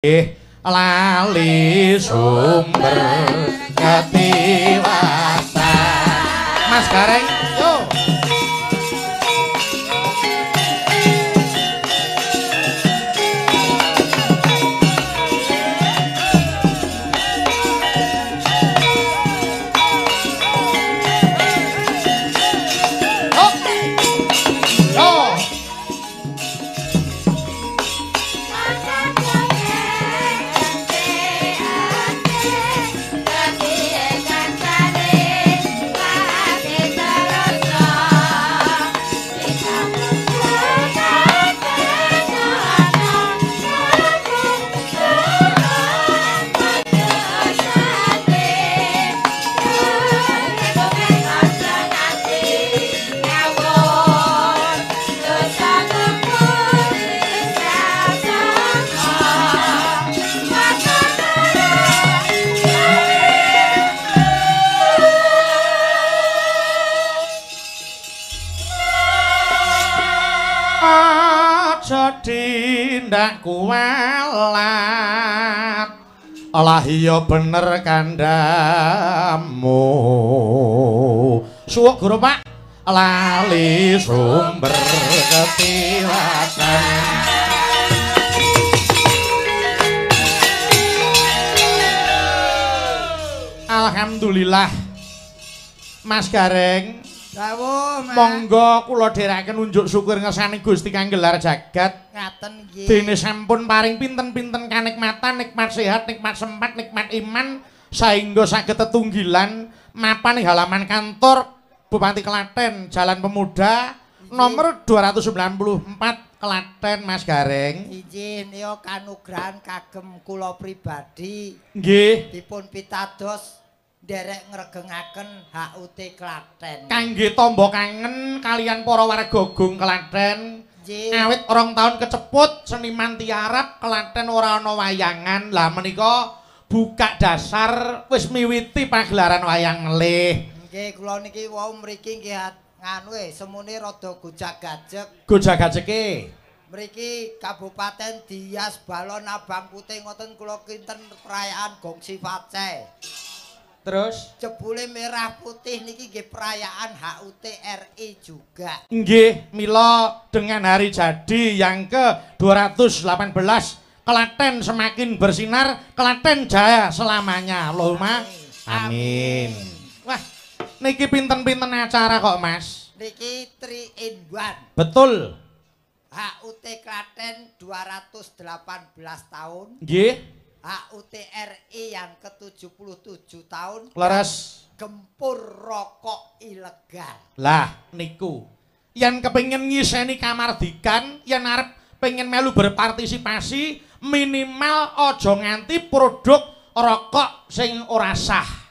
lali sumber ketiwasan. Mas Gareng, yo. Tindak kualat lah iya bener kandamu suwuk guru Pak lali sumber ketiwasan. Alhamdulillah Mas Gareng. Dawuh, Mas. Monggo kula dherekaken unjuk syukur ngersani Gusti kang gelar jagat. Ngaten nggih. Dene sampun paring pinten-pinten kanikmatan, nikmat sehat, nikmat sempat, nikmat iman saengga saged tetunggilan mapan ing halaman kantor Bupati Klaten, Jalan Pemuda, nomor 294 Klaten, Mas Gareng. Izin ya kanugrahan kagem kula pribadi. Nggih. Dipun pitados derek ngregengaken HUT Klaten. Kangge tamba kangen kalian para warga Gung Klaten. Awit 2 tahun keceput seniman tiarap Klaten ora ana wayangan. Lah menika buka dasar wis miwiti pagelaran wayang ngelih. Nggih, kula niki wau mriki nggih nganu semune rada gojag-gajeg. Gojag-gajeke. Mriki Kabupaten Dias Balon Abang Putih ngoten kula kinten perayaan Gongsi Face. Terus jebule merah putih niki nggih perayaan HUT RI juga. Nggih, mila dengan hari jadi yang ke-218 Klaten semakin bersinar, Klaten jaya selamanya. Allahumma amin. Wah, niki pinten-pinten acara kok, Mas. Niki 3 in 1. Betul. HUT Klaten 218 tahun. Nggih. HUT RI yang ke-77 tahun. Laras gempur rokok ilegal. Lah niku yang kepengin ngiseni kamardikan, yang arep pengen melu berpartisipasi minimal ojo nganti produk rokok sing ora sah.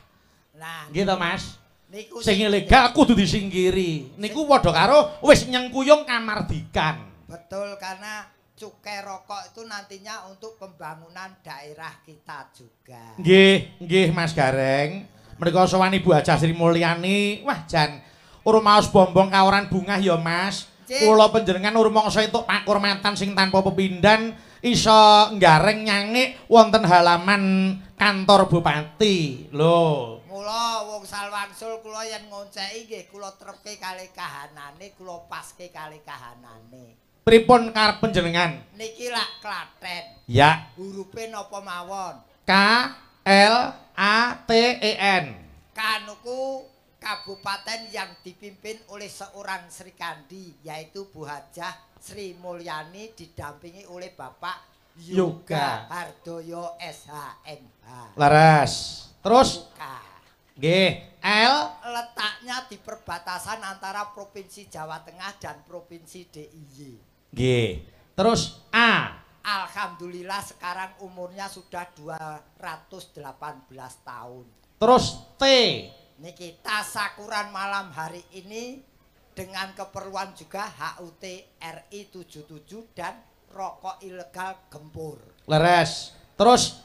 Nah, gitu Mas. Niku sing ilegal kudu disingkiri. Niku padha karo wis nyengkuyung kamardikan. Betul, karena cukai rokok itu nantinya untuk pembangunan daerah kita juga. Nggih Mas Gareng. Menika sowan Ibu Hajah Sri Mulyani. Wah jan urung maos bombong kaworan bungah ya Mas. Kula panjenengan urung mangsa entuk pakurmatan sing tanpa pepindhan iso nggareng nyangik wonten halaman kantor Bupati. Lho. Mula wong salwangsul kula yen ngonceki nggih kula trepke kalih kahanane, kula paske kalih kahanane. Pripun karep panjenengan? Niki lak Klaten. Ya. Hurufe napa mawon? K L A T E N. Kanuku kabupaten yang dipimpin oleh seorang Sri Kandi, yaitu Bu Hajah Sri Mulyani didampingi oleh Bapak Yoga Hardoyo SHMH. Laras. Terus G L letaknya di perbatasan antara Provinsi Jawa Tengah dan Provinsi DIY. G. Terus A. Alhamdulillah sekarang umurnya sudah 218 tahun. Terus T. Niki tasakuran malam hari ini dengan keperluan juga HUT RI 77 dan rokok ilegal gempur. Leres. Terus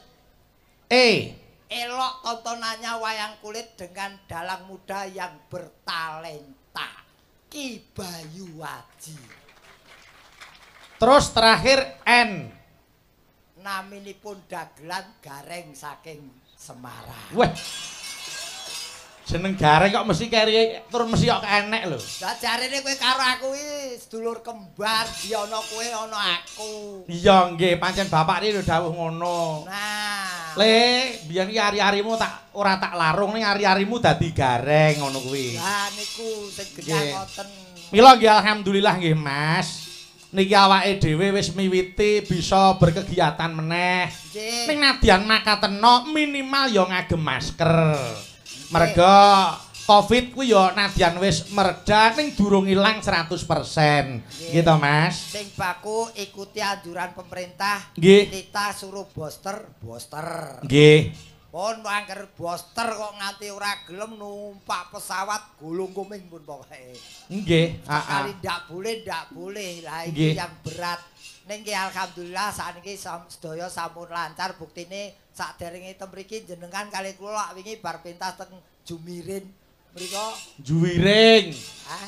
E. Elok tontonannya wayang kulit dengan dalang muda yang bertalenta. Ki Bayu Waji. Terus terakhir N. naminipun dagelan gareng saking Semarang. Wah. Jeneng gareng kok mesti keri tur mesti kok enek lho. Lah jarene kowe karo aku iki sedulur kembar, ya ana kowe ana aku. Iya nggih, pancen bapak iki lho dawuh ngono. Nah, Le, biyen iki ari-arimu tak ora tak larung ning ari-arimu dadi gareng ngono kuwi. lah niku sing genah ngoten. Mila nggih alhamdulillah nggih Mas. Niki awake dhewe wis miwiti bisa berkegiatan meneh. Nggih. Ning nadyan makatena minimal ya ngagem masker. Merga Covid kuwi ya nadyan wis mereda ning durung ilang 100%. Gitu Mas. Sing baku ikuti anjuran pemerintah. Nggih. Kita suruh booster. Nggih. Pun angger booster kok nganti ora gelem numpak pesawat gulung kuming pun pokoke. Nggih, Sekali ndak boleh. Lah iki yang berat. Ning nggih alhamdulillah sakniki sedaya sampun lancar buktine saderenge tem mriki jenengan kali kula wingi bar pentas teng Jumirin mriko. Juwiring. Hah?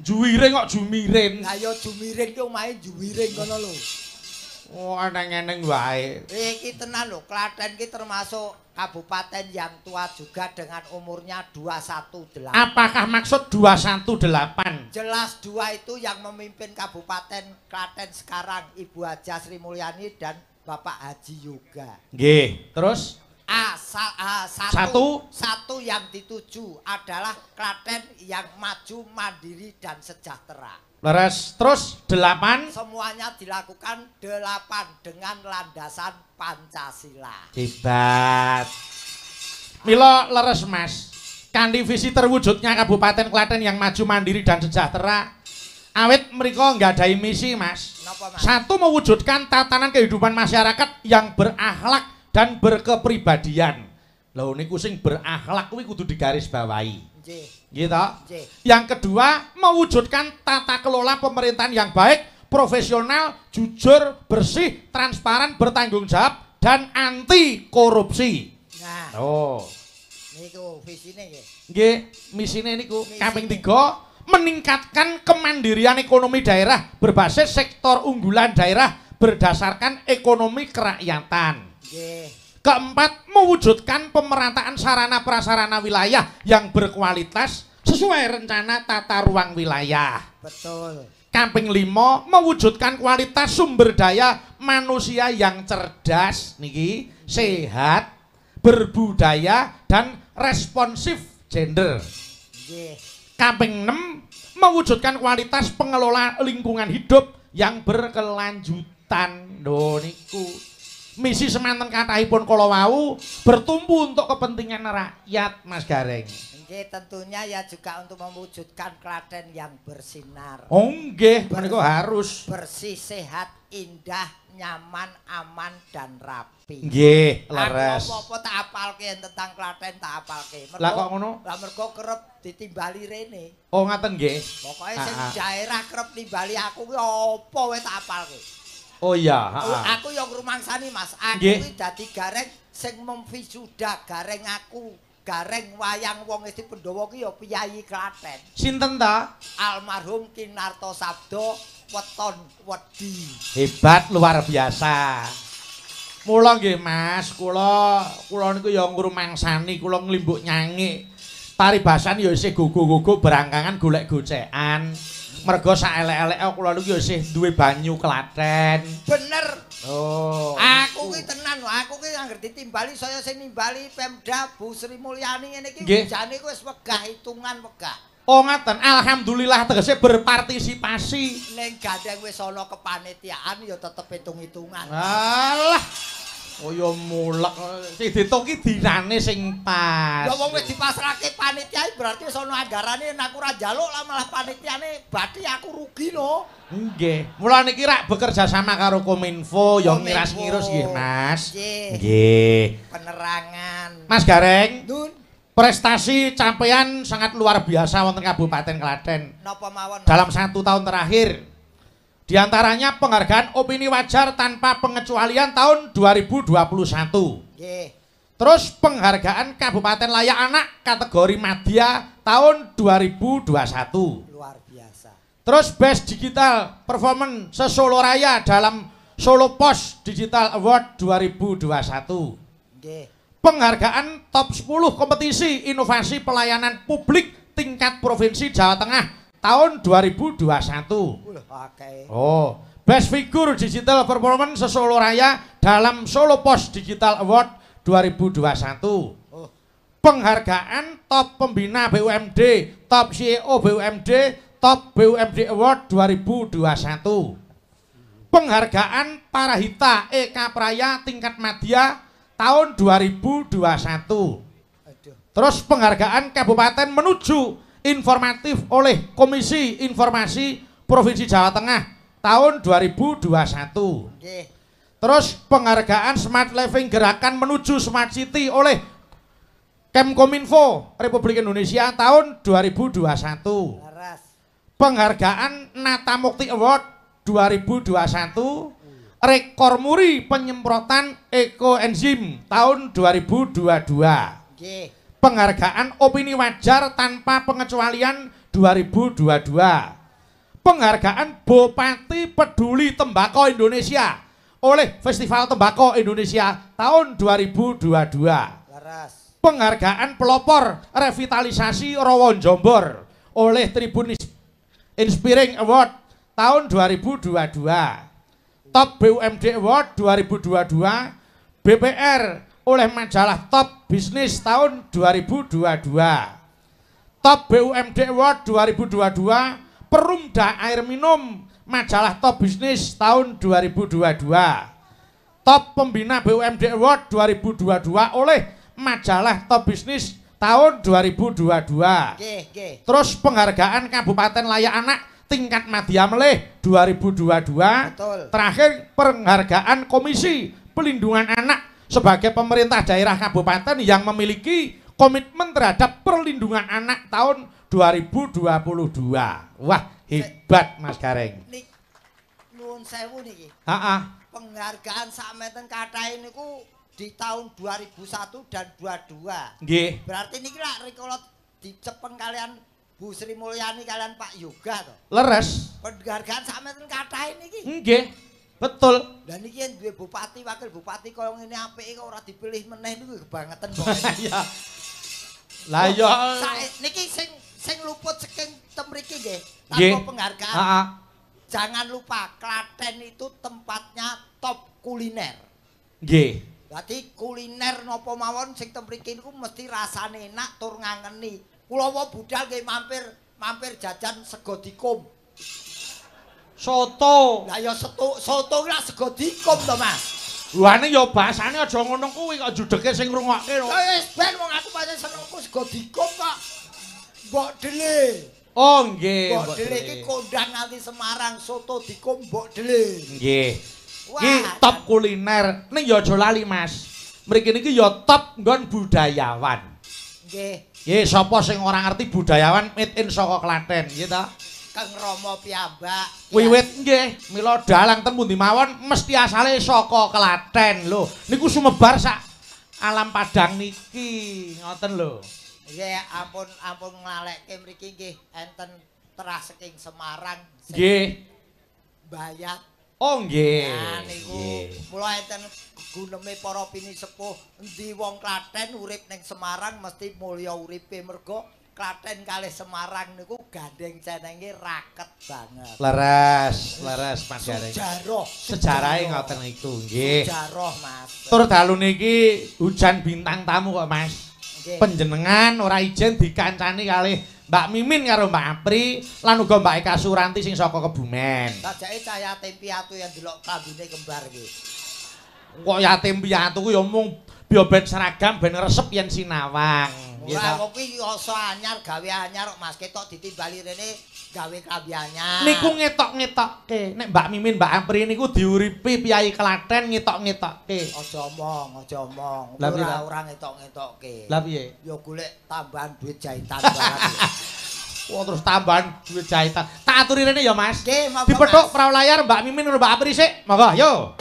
Juwiring kok Jumirin. Lah ya Jumirin ki omahe Juwiring kono lho. Oh, eneng-eneng wae. Iki tenan lho, Klaten ki termasuk kabupaten yang tua juga dengan umurnya 218. Apakah maksud 218? Jelas dua itu yang memimpin Kabupaten Klaten sekarang Ibu Haja Sri Mulyani dan Bapak Haji Yoga. Nggih, terus Satu yang dituju adalah Klaten yang maju, mandiri dan sejahtera. leres, terus 8. Semuanya dilakukan 8 dengan landasan Pancasila. Hebat. Mila leres Mas. Kanthi visi terwujudnya Kabupaten Klaten yang maju, mandiri dan sejahtera. Awit mriko nggadahi misi Mas. Napa, Mas? Satu, mewujudkan tatanan kehidupan masyarakat yang berakhlak dan berkepribadian. Lho niku sing berakhlak kuwi kudu digarisbawahi. Nggih. Gitu. Nggih. Yang kedua, mewujudkan tata kelola pemerintahan yang baik, profesional, jujur, bersih, transparan, bertanggung jawab, dan anti korupsi. Nah, Oh, niku visine nggih. nggih, misine niku. Misine. Kaping 3, meningkatkan kemandirian ekonomi daerah berbasis sektor unggulan daerah berdasarkan ekonomi kerakyatan. Nggih. Keempat, mewujudkan pemerataan sarana prasarana wilayah yang berkualitas sesuai rencana tata ruang wilayah. Betul. Kaping 5, mewujudkan kualitas sumber daya manusia yang cerdas, niki, sehat, berbudaya dan responsif gender. Nggih. Kaping 6, mewujudkan kualitas pengelola lingkungan hidup yang berkelanjutan. Lho niku misi semanten kathahipun kala wau bertumbuh untuk kepentingan rakyat Mas Gareng. Nggih, tentunya ya juga untuk mewujudkan Klaten yang bersinar. Oh nggih, menika harus. Bersih, sehat, indah, nyaman, aman dan rapi. Nggih, leres. Apa-apa tak apalke tentang Klaten tak apalke. Lah kok ngono? Lah mergo kerep ditimbali rene. Oh ngaten nggih. Pokoke sing daerah kerep nimbali aku kuwi apa wae tak apalke. Oh iya, Aku yang ngrumangsani Mas. Aku Nggih. kuwi dadi gareng sing memvisuda gareng aku. Gareng wayang wong Esti Pandhawa ki ya piyayi Klaten. Sinten ta? Almarhum Kinarto Sabdo Weton Wedi. Hebat luar biasa. Mula nggih Mas, kula niku ya ngrumangsani, kula nglimbuk nyanyi. Paribasan ya isih gogo-gogo berangkangan golek gocekan. Merga saelek-eleke kula niku ya isih duwe banyu Klaten. Bener. Oh. Aku ki tenan, aku ki anggere ditimbali saya sing nimbali Pemda Bu Sri Mulyani ngene iki Nggih. jane ku wis wegah hitungan wegah. Oh ngaten, alhamdulillah tegese berpartisipasi. Ning gandeng wis ana kepanitiaan ya tetep hitung-hitungan. Alah. Oh ya mulek sing ditung ki dinane sing pas. Ya wong wis dipasrahke panitia berarti wis ana anggarane nek aku ora njaluk lah malah panitiane bathi aku rugi no. Nggih. Mula niki rak bekerja sama karo Kominfo ya Kominfo. ngiras-ngirus nggih Mas. Nggih. Nggih. Penerangan. Mas Gareng, Nun, prestasi capaian sangat luar biasa wonten Kabupaten Klaten napa mawon? dalam 1 tahun terakhir. Di antaranya penghargaan opini wajar tanpa pengecualian tahun 2021. Nggih. Terus penghargaan Kabupaten Layak Anak kategori Madya tahun 2021. Luar biasa. Terus Best Digital Performance se-Solo Raya dalam Solo Pos Digital Award 2021. Nggih. Penghargaan top 10 kompetisi inovasi pelayanan publik tingkat provinsi Jawa Tengah tahun 2021. Oke. Oh, Best Figure Digital Performance Solo Raya dalam Solo Pos Digital Award 2021. Penghargaan top pembina BUMD, top CEO BUMD, top BUMD Award 2021. Penghargaan Parahita Eka Praya tingkat madya tahun 2021. Terus penghargaan Kabupaten Menuju Informatif oleh Komisi Informasi Provinsi Jawa Tengah tahun 2021. Terus penghargaan Smart Living Gerakan Menuju Smart City oleh Kemkominfo Republik Indonesia tahun 2021. Penghargaan Nata Mukti Award 2021. Rekor muri penyemprotan ekoenzim tahun 2022. Penghargaan opini wajar tanpa pengecualian 2022. Penghargaan Bupati Peduli Tembakau Indonesia oleh Festival Tembakau Indonesia tahun 2022. Penghargaan pelopor revitalisasi Rowon Jombor oleh Tribun Inspiring Award tahun 2022. Top BUMD Award 2022 BPR oleh majalah Top Bisnis tahun 2022. Top BUMD Award 2022 Perumda Air Minum majalah Top Bisnis tahun 2022. Top Pembina BUMD Award 2022 oleh majalah Top Bisnis tahun 2022. Terus penghargaan Kabupaten Layak Anak tingkat madya meleh 2022. Betul. Terakhir penghargaan Komisi Pelindungan Anak sebagai pemerintah daerah kabupaten yang memiliki komitmen terhadap perlindungan anak tahun 2022. Wah, hebat Mas Gareng. Nuwun sewu niki. Heeh. Penghargaan sakmeten kathah niku di tahun 2001 dan 22. Nggih. Berarti niki lak rikala dicepeng kalian Bu Sri Mulyani kalian Pak Yoga to. Leres. Penghargaan sakmeten kathah niki. Nggih. Betul. Dan iki yen duwe bupati, wakil bupati kaya ngene apike kok ora dipilih meneh niku kebangetan kok. Iya. Lah ya niki sing luput saking temriki nggih tanpa penghargaan. Heeh. Jangan lupa Klaten itu tempatnya top kuliner. Nggih. Berarti kuliner napa mawon sing temriki niku mesti rasane enak tur ngangeni. Kula wae budal nggih mampir jajan sego dikum. Soto. Lah ya soto ki lak sego dikum to, Mas. Luane ya bahasane aja ngono kuwi kok judheke sing ngrungokke. Wis ben wong aku pancen senengku sego dikum kok. Mbok Dele. Oh nggih, Mbok Dele iki kondang nganti Semarang soto dikum Mbok Dele. Nggih. Iki top kuliner. Ning ya aja lali, Mas. Mriki niki ya top nggon budayawan. Nggih. Nggih, sapa sing ora ngerti budayawan made in saka Klaten, nggih ta? Kang Rama piyambak. Wiwit nggih, mila dalang ten pundi mawon mesti asale saka Klaten lho. Niku sumebar sak alam Padang niki, ngoten lho. Nggih, ampun nglalekke mriki nggih enten teras saking Semarang. Nggih. Bayat. Oh nggih. Nah niku mula enten guneme para pinisepuh endi wong Klaten urip ning Semarang mesti mulya uripe mergo Klaten kalih Semarang niku gandeng cenenge raket banget. Leres Mas Gareng. Sejarahe ngoten niku nggih. Sejarah Mas. Tur dalu niki hujan bintang tamu kok Mas. Nggih. Panjenengan ora ijen dikancani kalih Mbak Mimin karo Mbak Apri lan uga Mbak Eka Suranti sing saka Kebumen. Sajake cah yatim piatu yang delok klambine kembar iki. Kok yatim piatu ku ya mung bioben seragam ben resep yen sinawang. Ora kok kuwi oso anyar gawe anyar kok Mas ketok ditimbali rene gawe klambi anyar. Niku ngetok-ngetokke. Nek Mbak Mimin Mbak Apri niku diuripi piyai Klaten ngetok-ngetokke. Aja omong. Ora ngetok-ngetokke. Lah piye? Ya golek tambahan duit jahitan barang. Wah terus tambahan duit jahitan. Tak aturi rene ya Mas. Nggih, monggo. Dipethuk perahu layar Mbak Mimin karo Mbak Apri sik. Monggo, yo.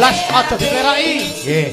blas aja dipleroki. Nggih.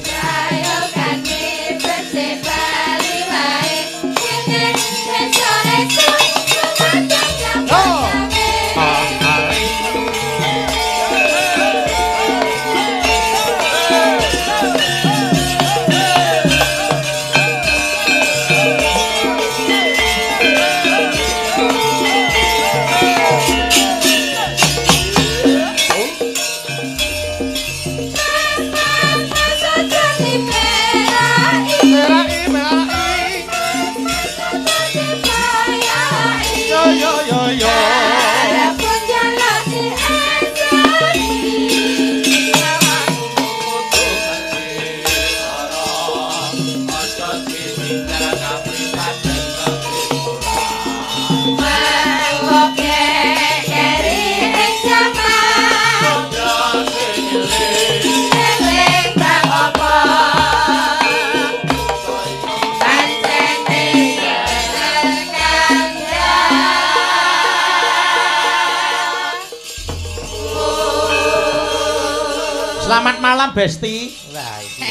Selamat malam Besti. Lah iki.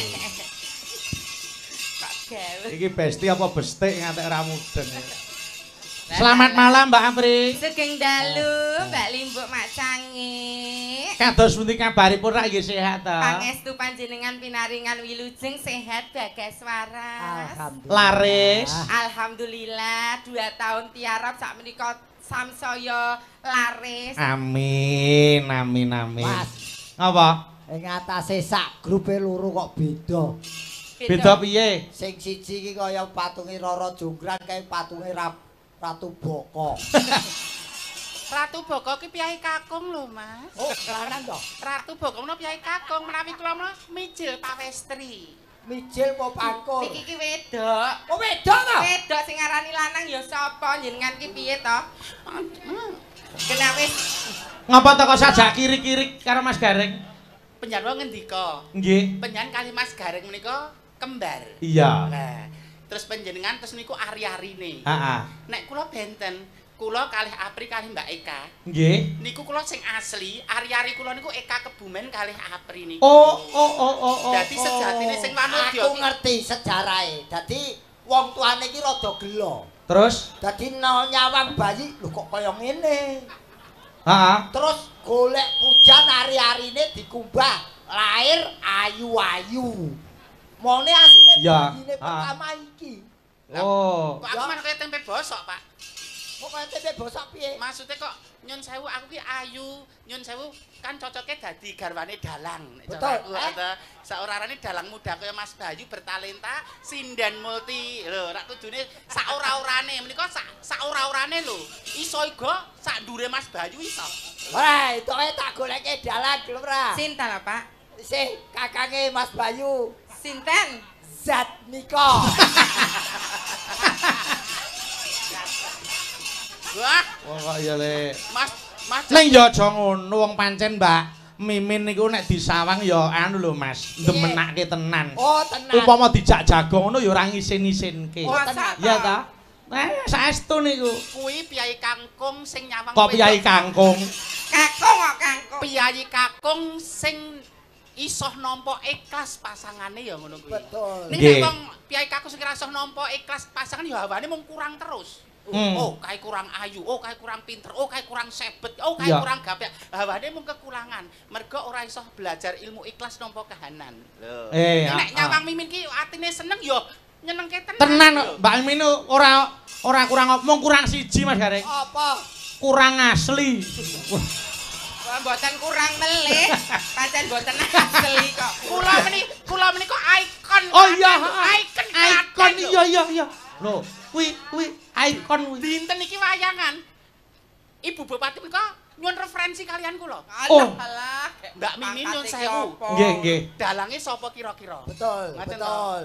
Iki Besti apa bestik ngantek ra mudeng. Selamat malam Mbak Amri. Sugeng dalu Mbak Limbuk Mak Cangi. Kados pundi kabaripun ra nggih sehat ta? Pangestu panjenengan pinaringan wilujeng sehat bagas waras. Alhamdulillah. Laris. Alhamdulillah 2 tahun tiarap sak menika samsaya laris. Amin, amin, amin. Mas. Apa? Ing atase sak grupe loro kok beda. Beda piye? Sing siji iki kaya patunge Roro Jonggrang kaya patunge Ratu Boko. Ratu Boko ki piyai kakung lho, Mas. Oh, kelanan to. Ratu Boko menawa piyai kakung menawi kula menawa mijil pawestri. Mijil apa pangkur? Niki ki wedok. Oh, wedok to? Wedok sing aranani lanang ya sapa jenengan ki piye to? Kena wis Ngapa teko sajak kiri-kiri karo Mas Gareng? Penjanwa ngendika? Nggih. Penjan kali Mas Gareng menika kembar. Iya. Nah, terus panjenengan terus niku ari-arine. Heeh. Nek kula benten, kula kalih Apri kalih Mbak Eka. Nggih. Niku kula sing asli, ari-ari kula niku Eka Kebumen kalih Apri niku. Oh. Dadi sejatine sing manudya Aku ngerti sejarahe. Dadi wong tuane iki rada gelo. Terus? Dadi nyawang bayi lho kok kaya ngene. Heeh. Terus golek pujan ari-arine dikumbah lahir ayu-ayu. Mone asline Ya. bayine pertama iki. Oh. Kok aku malah kaya tempe bosok, Pak. Kok kaya tempe bosok piye? Maksudnya kok nyun sewu aku ki ayu, nyun sewu kan cocoknya dadi garwane dalang. Nek Betul, cara aku ada saurarane dalang muda kaya Mas Bayu bertalenta, sinden multi. Lho, rak kudune sak ora-orane, menika sak ora-orane lho. Iso iga sak ndure Mas Bayu iso. Wah, itu tak goleke dalan lho, Pra. sinten lho, Pak? Sih, kakange Mas Bayu. Sinten? Zat Niko. Wah, kok ya le. Mas Ning ya aja ngono wong pancen Mbak Mimin niku nek disawang ya anu lho Mas, demenake tenan. Oh, tenan. Upama dijak jago ngono ya ora ngisin-isinke. Oh, tenan. Iya ta? Saestu niku. kuwi Piyai Kangkung sing nyawang Kok Piyai Kangkung? Kakung kok kangkung. Piyai Kakung sing isoh nampa ikhlas pasangane ya ngono kuwi. Betul. Ning Nggih. nek wong Piyai Kakung sing ora isoh nampa ikhlas pasangan ya hawane mung kurang terus. Oh, kae kurang ayu, oh kae kurang pinter, oh kae kurang sebet, oh kae Iya. kurang gapyak. Hawane mung kekurangan. Mergo ora iso belajar ilmu ikhlas nampa kahanan. Lho. Nek nyawang Mimin ki atine seneng ya nyenengke tenan. Tenan Mbak Mimin ora kurang mung kurang siji Mas Gareng. Apa? Kurang asli. Wah, mboten kurang melih. Pancen mboten asli kok. Kula menika ikon. Oh iya, ikon iya. Lho, kuwi ikon kuwi. dinten iki wayangan. Ibu Bupati menika nyuwun referensi kalian kula. Alah. Mbak Mimin nyuwun sewu. Nggih. Dalange sapa kira-kira? Betul, Ngaten betul.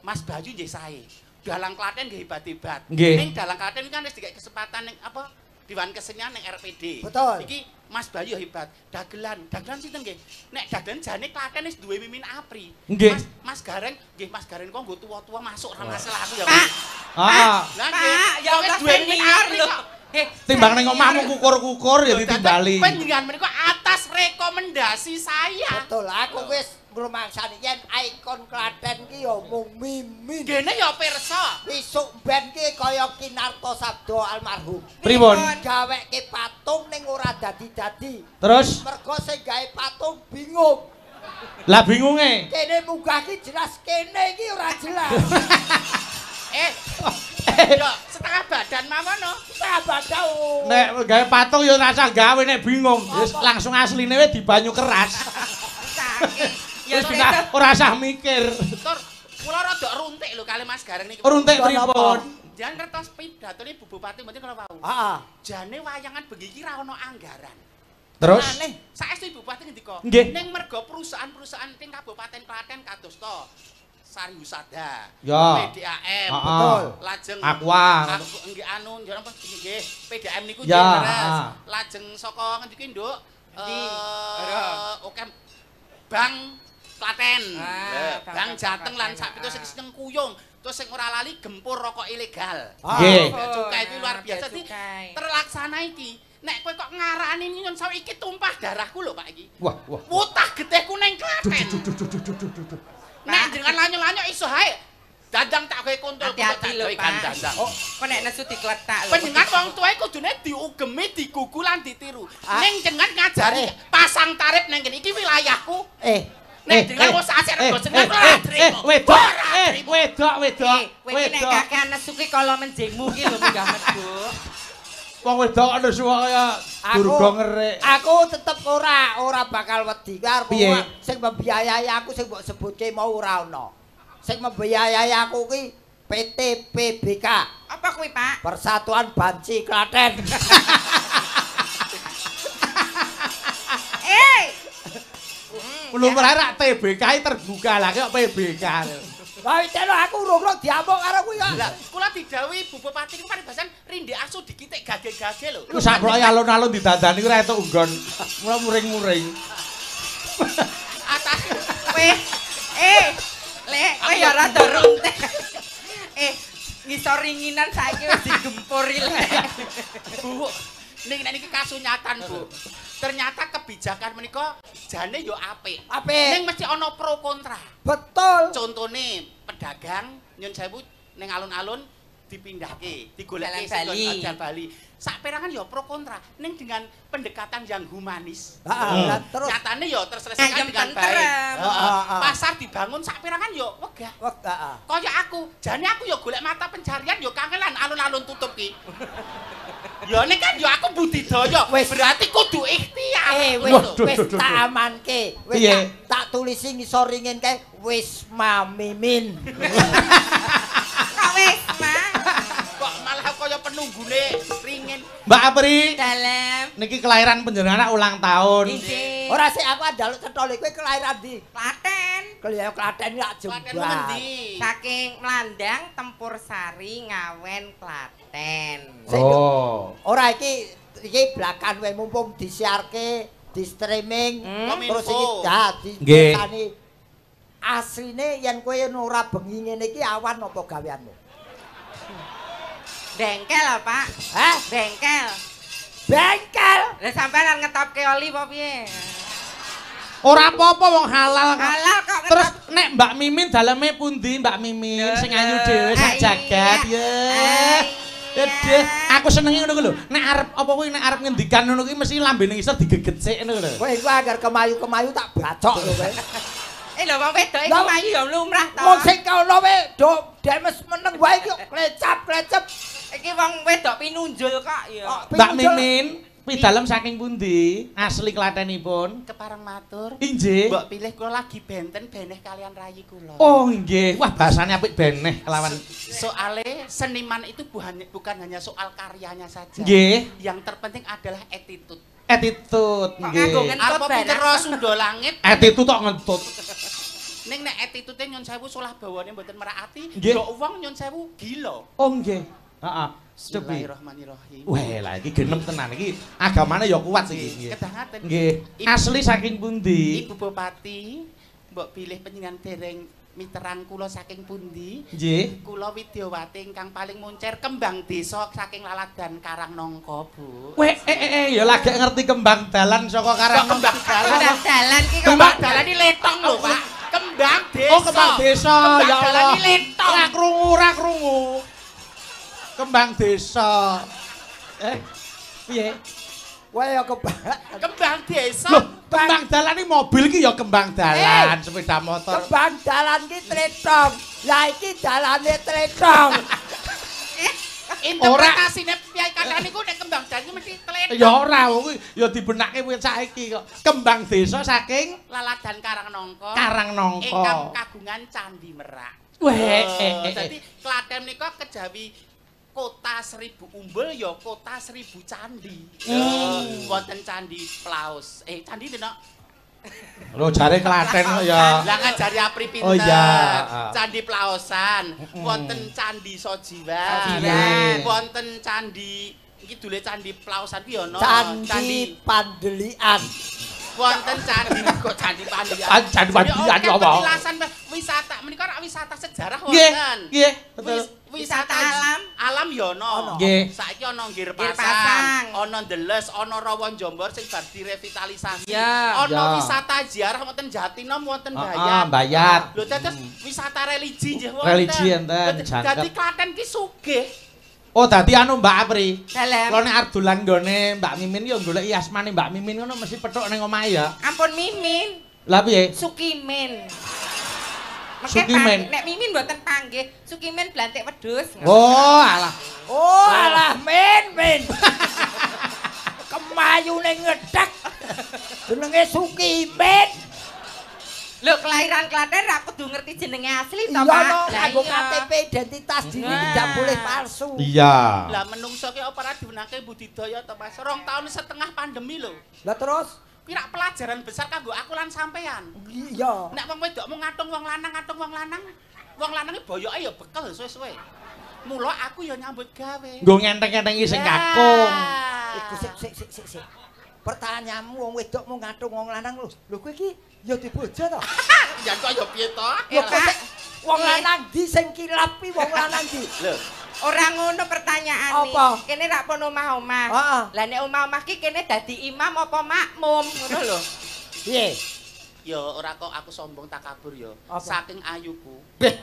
Mas Bayu nggih sae. Dalang Klaten nggih hebat-hebat. Nggih. Ning dalang Klaten iki kan wis dikek kesempatan ning apa? Dewan Kesenian ning RPD. Betul. Iki Mas Bayu hebat. Dagelan sinten nggih? Nek dagelan jane Klaten wis duwe Mimin Apri. Nggih. Mas Gareng, nggih Mas Gareng kok nggo tuwa-tuwa masuk ora masalah aku ya. Pak. Heeh. Lah Pak, ya wis Allah duwe Mimin senior Apri lho. kok. Timbang ning omahmu kukur-kukur ya ditimbali. Panjenengan menika atas rekomendasi saya. Betul, aku wis ngrumangsani yen ikon Klaten ki ya mung mimin. Gene ya pirsa. Besok ben ki kaya Kinarto Sabdo almarhum. Pripun? Gaweke patung ning ora dadi-dadi. Terus Mergo sing gawe patung bingung. lah bingunge. Kene munggah ki jelas, kene iki ora jelas. Ya setengah badan mawon no. Setengah badan. Nek gawe patung ya rasa gawe nek bingung. Wis langsung asline wae di banyu keras. Ya Wis ora usah mikir. Tur kula rada runtik lho kali Mas Gareng niki. Runtik pripun? Jan ngertos pidatone Bu Bupati mboten kala wau. Heeh. Jane wayangan bengi iki ra ono anggaran. Terus Aneh, saestu Ibu Bupati ngendika, Nggih. ning merga perusahaan-perusahaan ting Kabupaten Klaten kados to Sari Husada, Ya. PDAM, Betul. lajeng Aqua. nggih anu njen apa nggih PDAM niku Ya, nggih leres. heeh. Lajeng saka ngendi ki Nduk? Oke. Bank Klaten. Bank Jateng lan sak pitu sing seneng kuyung. Terus sing ora lali gempur rokok ilegal. Nggih. Cukai itu luar biasa. Jadi terlaksana iki. Nek kowe kok ngarani nyun sawo iki tumpah darahku lho Pak iki. Wah. Mutah getihku ning Klaten. Nek jenengan lanyo-lanyo iso hae. Dandang tak gawe kontrol Hati-hati lho, ikan Pak. dandang. Kok nek nesu dikletak lho. Panjenengan wong tuwae kudune diugemi, digugu lan ditiru. Ning jenengan ngajari pasang tarif ning kene iki wilayahku. Nek jenengan wis asik rego jenengan ora trimo. Wedok. Kowe nek kakean nesu ki kala menjingmu ki lho munggah mergo. Wong wedok ana suwa kaya durga ngerik. Aku tetep ora bakal wedi karo Piye? sing membiayai aku sing mbok sebutke mau ora ana. Sing membiayai aku ki PT PBK. Apa kuwi, Pak? Persatuan Banci Klaten. Belum ora TBK terbuka lah kok PBK. Lah iki lho aku urung diamuk karo kuwi kok. Lah, kula didhawuhi Bu Bupati ku paribasan rindhik asu dikitik gage-gage lho. Iku saproke alun-alun didandani ora entuk unggon. Mula muring-muring. Atas Kowe Lek, kowe ya rada runtek. Ngisor ringinan saiki wis digempuri lek. Bu, ning niki kasunyatan, Bu. Ternyata kebijakan menika jane yo apik. Apik. Ning mesti ana pro kontra. Betul. Contone pedagang nyun sewu ning alun-alun dipindahke, digoleki Jalan sing Bali. Saperangan ya pro kontra, ning dengan pendekatan yang humanis. Heeh, terus Nyatane ya terselesaikan Ayam dengan tentrem. baik. Heeh. Pasar dibangun saperangan ya wegah. heeh. Kaya aku, jane aku ya golek mata pencarian ya kangelan alun-alun tutup ki. Ya nek kan ya aku budidaya, berarti kudu ikhtiar. Wis tak amanke. Wis Piye? tak tulisi ngisor ringin kae wis mamimin. Kok wis, Mas? Kok malah kaya penunggune ringin. Mbak Apri, Dalem. niki kelahiran panjenengan ulang tahun. Isi. Ora sik aku andaluk cethole kowe kelahiran ndi? Klaten. Kelihatan Klaten lak Klaten Jombang. ngendi? Saking Melandang, Tempur Sari, Ngawen, Klaten. Oh. Ora iki blakan wae mumpung disiarke di streaming terus iki dadi Nggih. tekani asline yen kowe ora bengi ngene iki awan apa gaweanmu? Bengkel lho, Pak. Hah? Bengkel. Bengkel. Lah sampean arep ngetopke oli apa piye? Ora apa-apa wong halal kok. Halal kok Terus nek Mbak Mimin daleme pundi Mbak Mimin sing ayu dhewe sak jagat ya. Dedeh, aku senenge ngono ku lho. Nek arep apa kuwi nek arep ngendikan ngono kuwi mesti lambene isor digegecik ngono lho. Kowe iku agar kemayu-kemayu tak bacok lho kowe. Lho wong wedok iku mayu ya lumrah to. Wong sing kono wae do demes meneng wae iki klecap-klecep. Iki wong wedok pinunjul kok ya. Mbak Mimin, pidalem saking pundi? Asli Klatenipun. Kepareng matur. Inggih. Mbok pilih kula lagi benten beneh kalian rayi kula. Oh nggih. Wah bahasane apik beneh kelawan. Soale seniman itu bukan hanya soal karyanya saja. Nggih. Yang terpenting adalah attitude. Attitude Kok nganggo nggih. ngentut Apa barang? pinter Sunda langit? Attitude tok ngentut. Ning nek attitude nyun sewu solah bawane mboten merati, Nggih. ya wong nyun sewu gila. Oh nggih. Heeh. Cobi. Bismillahirrahmanirrahim. Wah lah iki genem tenan iki. Agamane ya kuat iki. Kedah ngaten. Nggih. Asli saking pundi? Ibu Bupati, mbok pilih panjenengan dereng miterang kula saking pundi? Nggih. Kula Widyawati ingkang paling muncer kembang desa saking Laladan Karangnangka, Bu. Weh, ya lagi ngerti kembang dalan saka Karangnangka. Kembang dalan iki Kembang dalan iki letong lho, Pak. Kembang desa. Oh, kembang desa. Ya Kembang dalan Allah. iki letong. Ora krungu. Kembang desa. Piye? Wae ya kembang. Kembang desa. Loh, kembang dalan iki mobil iki ya kembang dalan, sepeda motor. Kembang dalan ki tretong. Lah iki dalane tretong. Interpretasine piyai kathah niku nek kembang dalan iki mesti tletong. Ya ora, kuwi ya dibenake kuwi saiki kok. Kembang desa saking Laladan Karangnangka. Karangnangka. Ingkang kagungan Candi Merak. Weh, Dadi Klaten nika kejawi kota 1000 umbul ya kota 1000 candi. Wonten Candi Plaus. Candi dina. Lho jare Klaten kok ya. Lah ngajari apri pinter. Oh iya. Candi Plaosan, wonten Candi Sojiwan. Sojiwan. Wonten Candi iki dule Candi Plaosan ki ana. Candi Pandelian. Wonten candi kok Candi Pandelian. Candi Pandelian ya apa? Penjelasan wisata menika rak wisata sejarah Nggih, wonten. nggih, betul. Wisata alam. Alam ya ana. Nggih. Saiki ana Nggir Pasang. Pasang, ana Ndeles, ana Rawa Jombor sing bar direvitalisasi. Ya. Ana Ya. wisata ziarah wonten Jatinom, wonten Heeh, Bayat. Bayat. Lho dados wisata religi nggih wonten. Religi enten, jangkep. Dadi Klaten ki sugih. Oh, dadi anu Mbak Apri. Dalem. Kalau nek arep dolan nggone Mbak Mimin ya goleki asmane Mbak Mimin ngono mesti petuk ning omahe ya. Ampun Mimin, Lah piye? Sukimin. Sukimin. Nek Mimin mboten panggih, Sukimin blantik wedhus. Oh, alah. Oh, alah men. Kemayune ngedek. Jenenge Sukimin. Lho kelahiran Klaten ra kudu ngerti jenenge asli to, Iya Pak. no, Lah kanggo iya. KTP identitas diri Nah. tidak boleh palsu. Iya. Lah menungso ki apa ora diwenake budidaya to Mas? 2 tahun setengah pandemi lho. Lah terus? Kira pelajaran besar kanggo aku lan sampean. Iya. Nek wong wedok mau ngatung wong lanang. Wong lanang iki boyoke ya bekel suwe-suwe. Mula aku ya nyambut gawe. Nggo ngenteng-entengi sing kakung. Iku sik. Pertanyaanmu wong wedok mau ngatung wong lanang lho. Lho kowe iki ya dibojo to? Ya kok ya piye to? Lho Pak. kok wong lanang di sing kilap pi wong lanang di. Lho, Ora ngono pertanyaane. Apa? Kene rak pun omah-omah. Heeh. Lah nek omah-omah ki kene dadi imam apa makmum, ngono lho. Piye? ya ora kok aku sombong takabur ya. Apa? Saking ayuku. Duh.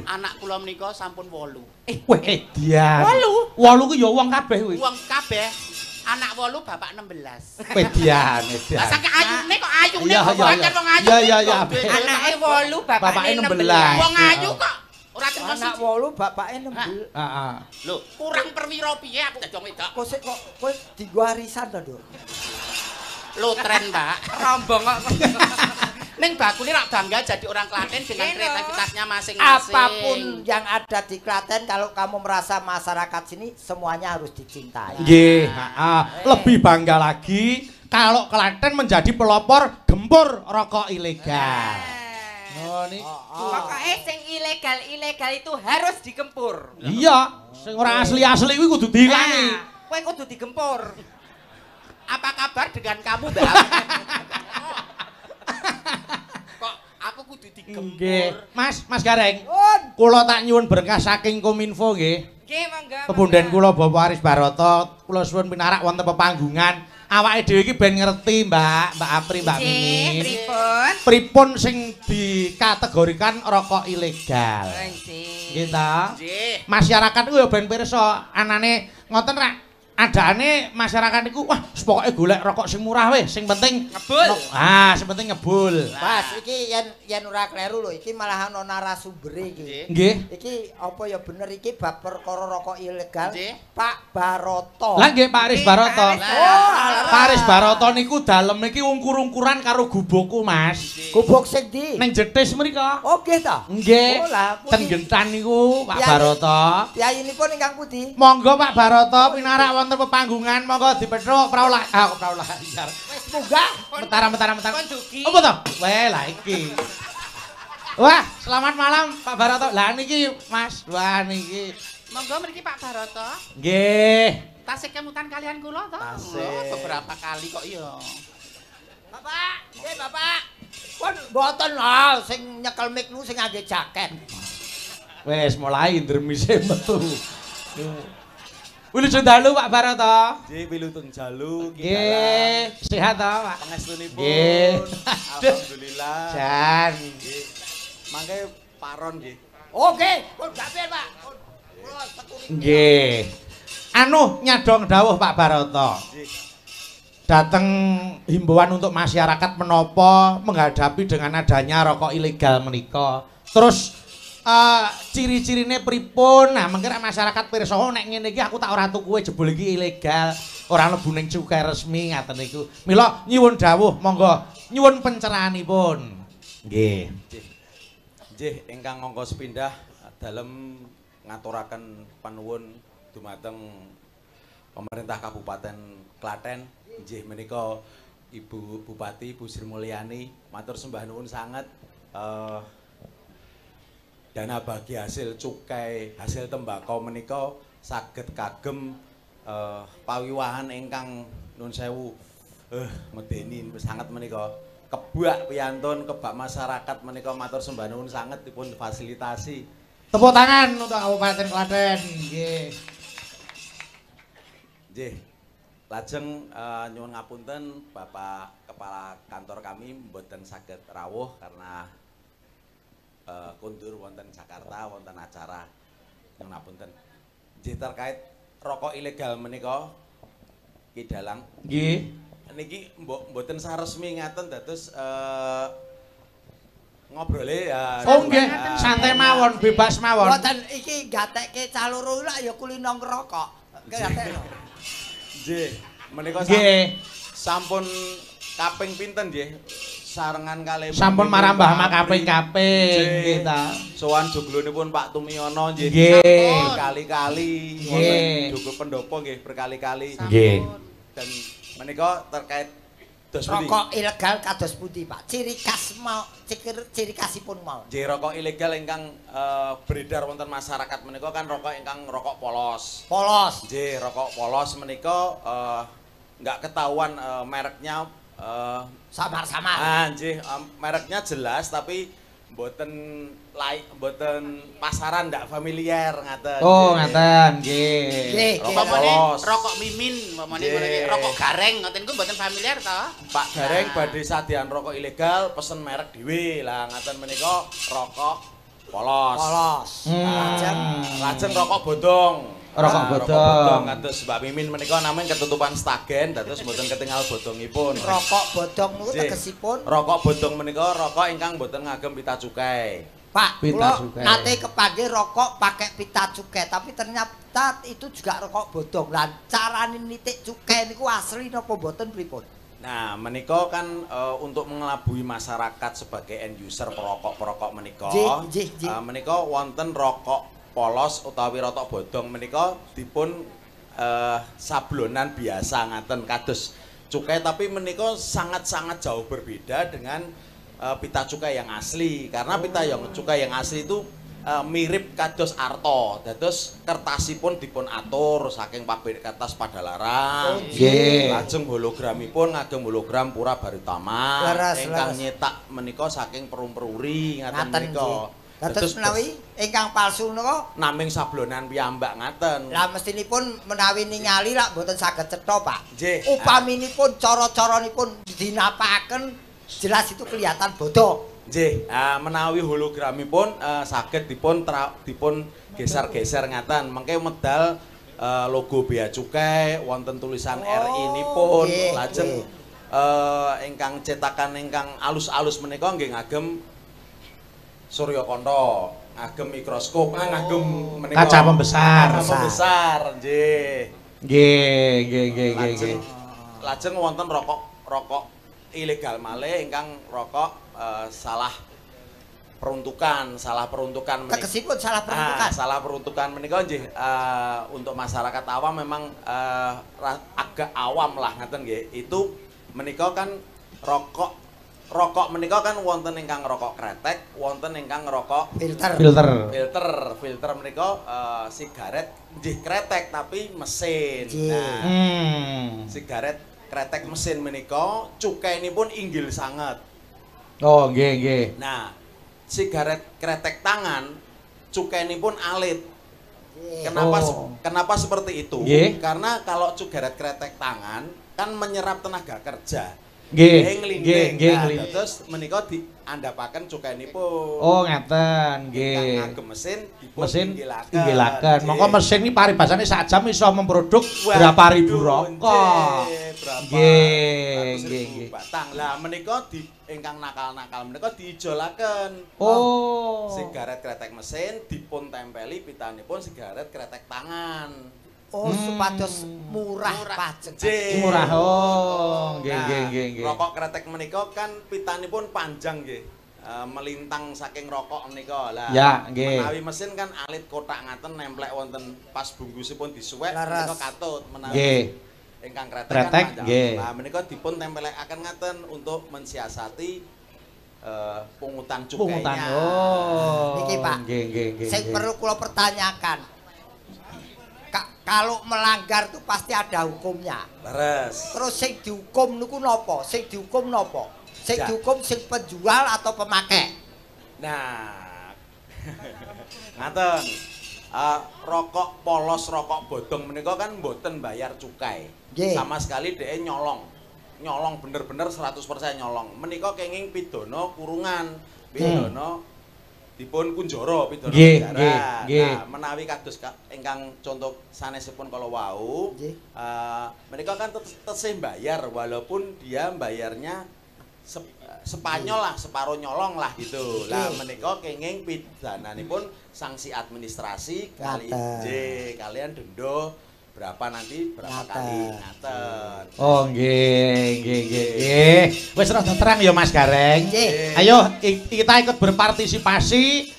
Anak kula menika sampun 8. Weh, edian. 8? 8 ku ya wong kabeh kuwi. Wong kabeh anak 8 bapak 16. Edian. Lah saking ayune kok ayune Iya, kok iya, pancen iya. wong ayu. Iya. Anake 8, bapake 16. Wong ayu kok ora terima Anak siji. 8 bapake 16. Heeh. Lho, kurang perwira piye aku dadi wong wedok. Kok sik kok kowe dienggo arisan to, Nduk? Lho tren, Mbak. Rombong kok. Ning bakune rak bangga jadi orang Klaten dengan Iya, kreativitasnya masing-masing. Apapun yang ada di Klaten, kalau kamu merasa masyarakat sini semuanya harus dicintai. Nggih, heeh. Lebih bangga lagi kalau Klaten menjadi pelopor gempur rokok ilegal. Oh, nih. Pokoknya sing ilegal itu harus digempur. Iya, sing ora asli-asli kuwi kudu diilangi. Kowe kudu digempur. Apa kabar dengan kamu, Mbak? Kok aku kudu Nggih. digempur? Mas Gareng. Un, Kula tak nyuwun berkah saking Kominfo nggih. Nggih, monggo. Pepunden kula Bapak Aris Baroto, kula suwun pinarak wonten pepanggungan. Awake dhewe iki ben ngerti, Mbak Apri, Mbak Mimin. Pripun? Pripun sing dikategorikan rokok ilegal. Nggih. Nggih ta? Nggih. Masyarakat ku ya ben pirsa, anane ngoten ra adane masyarakat iku wah pokoke golek rokok sing murah weh, sing penting Ngebul. sing penting ngebul. Mas, iki yen ora kleru lho, iki malahan ana narasumbere iki. Nggih. Iki apa ya bener iki bab perkara rokok ilegal, Nggih. Pak Baroto. Lah nggih Pak Aris Baroto. Oh, Pak Aris Baroto niku dalem iki ungkur-ungkuran karo gubukku, Mas. Gubuk sing ndi? Ning jetis mriko. Oh, nggih ta? Nggih. Oh, lah, Ten gentan niku Pak Baroto. Piyayinipun ingkang pundi? Monggo Pak Baroto pinarak wonten pepanggungan, monggo dipethuk praulah. Praulah liar. Wis munggah. Mentara. Kon dugi. Apa to? Weh, lah iki. Wah, selamat malam Pak Baroto. Lah niki Mas, wah niki. Monggo mriki Pak Baroto. Nggih. Tasik kemutan kalian kula to? Tasik. Oh, beberapa kali kok iya. Bapak, nggih Bapak. Kon mboten sing nyekel mik nu sing ngangge jaket. Wes mulai ndremise metu. Wilujeng dalu Pak Barata. Nggih, wilujeng jalu Nggih, sehat to, Pak? Pangestunipun. Nggih. Alhamdulillah. Jan. Nggih. Mangke paron nggih. Oke, pun gampil, Pak. Kula sekuri. Nggih. Anu nyadong dawuh Pak Barata. Nggih. Dateng himbauan untuk masyarakat menapa menghadapi dengan adanya rokok ilegal menika. Terus ciri-cirine pripun? Nah, mengkira masyarakat pirsa nek ngene iki aku tak ora tuku jebul iki ilegal, ora mlebu ning cukai resmi ngaten niku. Mila nyuwun dawuh, monggo nyuwun pencerahanipun. Nggih. Nggih, ingkang angka sepindah dalem ngaturaken panuwun dumateng pemerintah Kabupaten Klaten. Nggih menika Ibu Bupati Bu Sri Mulyani matur sembah nuwun sanget dana bagi hasil cukai, hasil tembakau menika saged kagem pawiwahan ingkang nun sewu medeni sanget menika kebak piyantun kebak masyarakat menika matur sembah nuwun sanget dipun fasilitasi. Tepuk tangan untuk Kabupaten Klaten. Nggih. Nggih. Lajeng nyuwun ngapunten Bapak Kepala Kantor kami mboten saged rawuh karena kundur wonten Jakarta wonten acara nyuwun ngapunten. Nggih terkait rokok ilegal menika Ki Dalang. Nggih. Niki mboten saresmi ngaten dados ngobrole ya. Oh nggih, santai mawon, bebas mawon. Mboten iki gatekke caloro lak ya kulino ngerokok. Gatekno. Nggih, menika sampun kaping pinten nggih? Sarengan kalih sampun marambah kaping-kaping kita. Sowan joglonipun Pak Tumiyono nggih. Nggih. Kali-kali Nggih. Joglo pendopo nggih berkali-kali. Nggih. Dan menika terkait dos pundi? Rokok ilegal kados pundi, Pak? Ciri khas mau ciri khasipun mau. Nggih, rokok ilegal ingkang beredar wonten masyarakat menika kan rokok ingkang rokok polos. Polos. Nggih, rokok polos menika nggak ketahuan mereknya Samar-samar. Ah, nggih, mereknya jelas tapi mboten pasaran ndak familiar ngaten. Oh, ngaten, nggih. Nggih, Rokok Pamane polos. rokok mimin, pamane rokok gareng ngoten niku mboten familiar to. Pak Gareng badhe sadian rokok ilegal pesen merek dhewe. Lah ngaten menika rokok polos. Polos. Lajeng rokok bodong. Rokok bodong. Kados Mbak Mimin menika namanya ketutupan stagen dados mboten ketingal bodongipun. Rokok bodong niku Nggih. tegesipun Rokok bodong menika rokok ingkang mboten ngagem pita cukai. Pak, Pita kula cukai. nate kepanggih rokok pakai pita cukai, tapi ternyata itu juga rokok bodong. Lah carane nitik cukai niku asli napa mboten pripun? Nah, menika kan untuk mengelabui masyarakat sebagai end user perokok-perokok menika. Nggih. Menika wonten rokok polos utawi rokok bodong menika dipun sablonan biasa ngaten kados cukai tapi menika sangat-sangat jauh berbeda dengan pita cukai yang asli karena pita yang cukai yang asli itu mirip kados arto dados kertasipun dipun atur saking pabrik kertas Padalarang. Nggih. Lajeng hologramipun ngagem hologram Pura Barutama ingkang nyetak menika saking Perum-Peruri ngaten menika. Dados menawi ingkang palsu napa naming sablonan piyambak ngaten. lah mestinipun menawi ningali lak mboten saged cetha, Pak. Nggih. Upaminipun cara-caranipun dinapakaken jelas itu kelihatan bodong. Nggih, menawi hologramipun saged dipun geser-geser ngaten. Mengke medal logo Bea Cukai wonten tulisan RI nipun. Lajeng ingkang cetakan ingkang alus-alus menika nggih ngagem Surya Kanta, ngagem mikroskop, ngagem menika Kaca pembesar. Kaca pembesar, nggih. Nggih. Lajeng wonten rokok ilegal malih ingkang rokok salah peruntukan menika. Tegesipun salah peruntukan. Salah peruntukan menika nggih untuk masyarakat awam memang agak awam lah ngaten nggih. Itu menika kan rokok menika kan wonten ingkang rokok kretek, wonten ingkang rokok filter menika sigaret nggih kretek tapi mesin. Nah, sigaret kretek mesin menika cukainipun inggil sanget. Oh, nggih, nggih. Nah, sigaret kretek tangan cukainipun alit. Kenapa seperti itu? Karena kalau sigaret kretek tangan kan menyerap tenaga kerja. Nggih, terus menika diandhapaken cukainipun. Oh, ngaten, nggih. Ngagem mesin inggilaken. Mongko mesin iki paribasane sak jam iso memproduk berapa ribu rokok. Nggih. Batang. Lah menika ingkang nakal-nakal menika diijolaken. Oh. Sigaret kretek mesin dipun tempeli pitanipun sigaret kretek tangan. Oh, supados murah pajek. Murah. Oh, nggih. Rokok kretek menika kan pitanipun panjang nggih. Melintang saking rokok menika. Lah, ya, nggih. Menawi mesin kan alit kotak ngaten nemplek wonten pas bungkusipun disuwek menika katut menawi ingkang kretek kan panjang. Nah, menika dipun tempelekaken ngaten untuk mensiasati pungutan cukainya. Oh. Niki, Pak. Nggih. Sing perlu kula pertanyakan. Kalau melanggar tuh pasti ada hukumnya. Leres. Terus sing dihukum niku napa? Sing dihukum napa? Sing dihukum sing penjual atau pemakai? Nah. Ngaten. Rokok polos, rokok bodong menika kan mboten bayar cukai. Sama sekali dhek nyolong. Nyolong bener-bener 100% nyolong. Menika kenging pidana kurungan. Pidana dipun kunjara pidana penjara. Nah, menawi kados ingkang contoh sanesipun kala wau, mereka kan tesih bayar walaupun dia bayarnya Spanyol lah, separuh nyolong lah gitu. Lah menika kenging pidananipun sanksi administrasi kalian denda berapa kali ngaten. Oh, nggih. Wis rada terang ya Mas Gareng. Ayo kita ikut berpartisipasi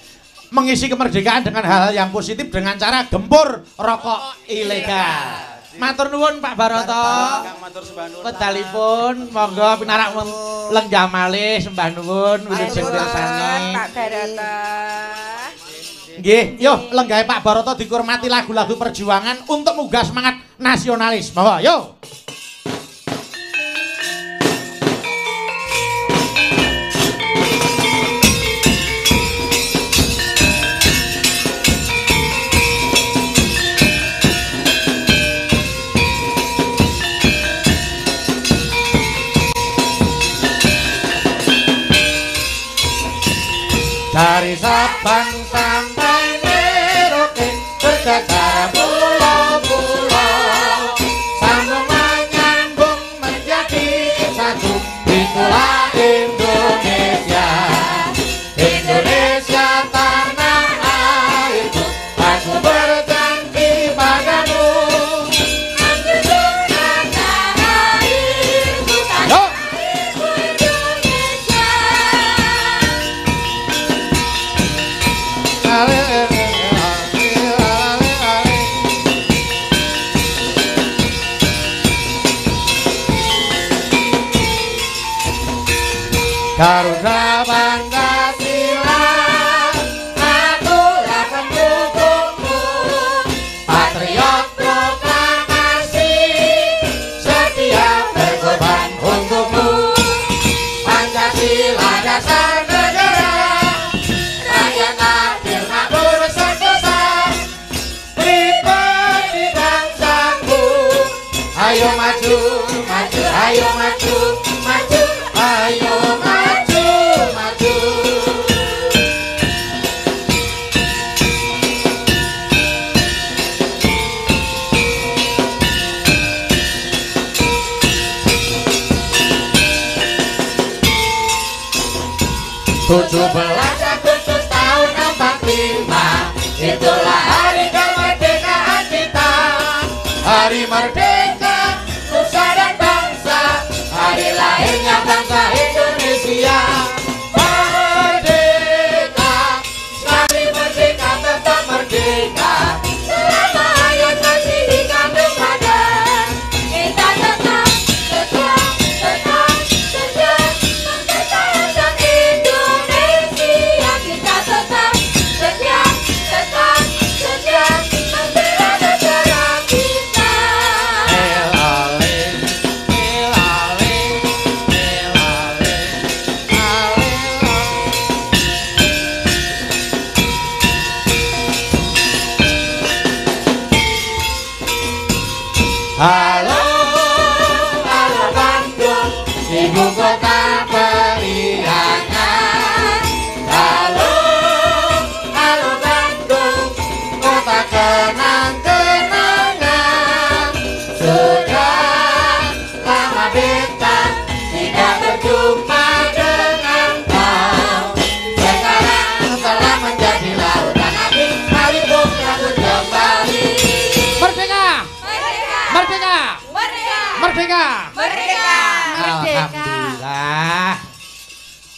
mengisi kemerdekaan dengan hal yang positif dengan cara gempur rokok ilegal. Matur nuwun Pak Baroto. Wedalipun monggo pinarak lenggah malih sembah nuwun wilujeng pirsani. Pak Baroto. Nggih, yo lenggahe Pak Baroto dihormati lagu-lagu perjuangan untuk munggah semangat nasionalis. Monggo, yo. Dari Sabang sampai Merauke berjajar pulau-pulau, sambung menyambung menjadi satu. Itulah Indonesia, Indonesia tanah airku. Aku berjanji padamu, aku tanah airku, tanah airku Indonesia. Garuda Pancasila, atulah pendukungmu, patriot proklamasi, setia berkorban untukmu. Pancasila dasar negara, rakyat adil makmur sentosa, pribadi bangsaku. Ayo maju, maju, ayo maju, maju, ayo maju, maju. Tujuh belas Agustus tahun 45, itulah hari kemerdekaan kita. Hari merdeka, nusa dan bangsa, hari lahirnya bangsa Indonesia. Merdeka, sekali merdeka tetap merdeka. Selama hayat masih di kandung badan, kita tetap mempertahankan Indonesia. Kita tetap setia membela negara kita.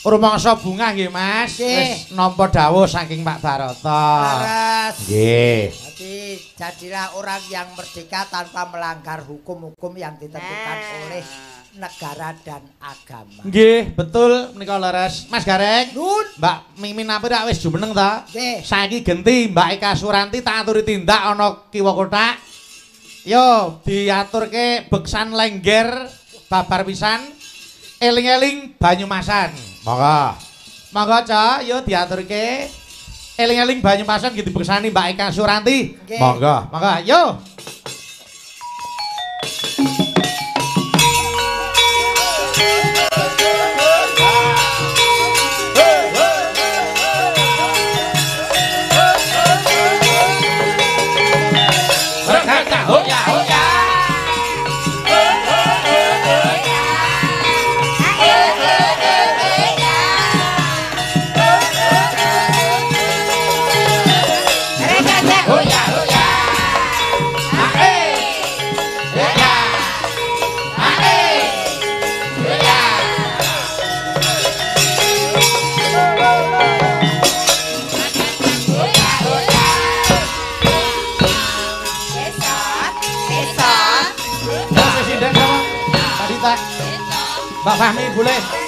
rumangsa bungah nggih Mas. Wis nampa dawuh saking Pak Barata. Leres. Nggih. Jadi jadilah orang yang merdeka tanpa melanggar hukum-hukum yang ditentukan oleh negara dan agama. Nggih, betul menika leres. Mas Gareng. Nun. Mbak Mimin apa rak wis jumeneng ta? Nggih. Saiki genti Mbak Eka Suranti tak aturi tindak ana kiwa kotak. Yo diaturke beksan lengger babar pisan. Eling-eling Banyumasan. Monggo. Monggo Ca, yo diaturke eling-eling Banyumasan gitu beksani Mbak Eka Suranti. Monggo, monggo yo. Mbak Fahmi boleh.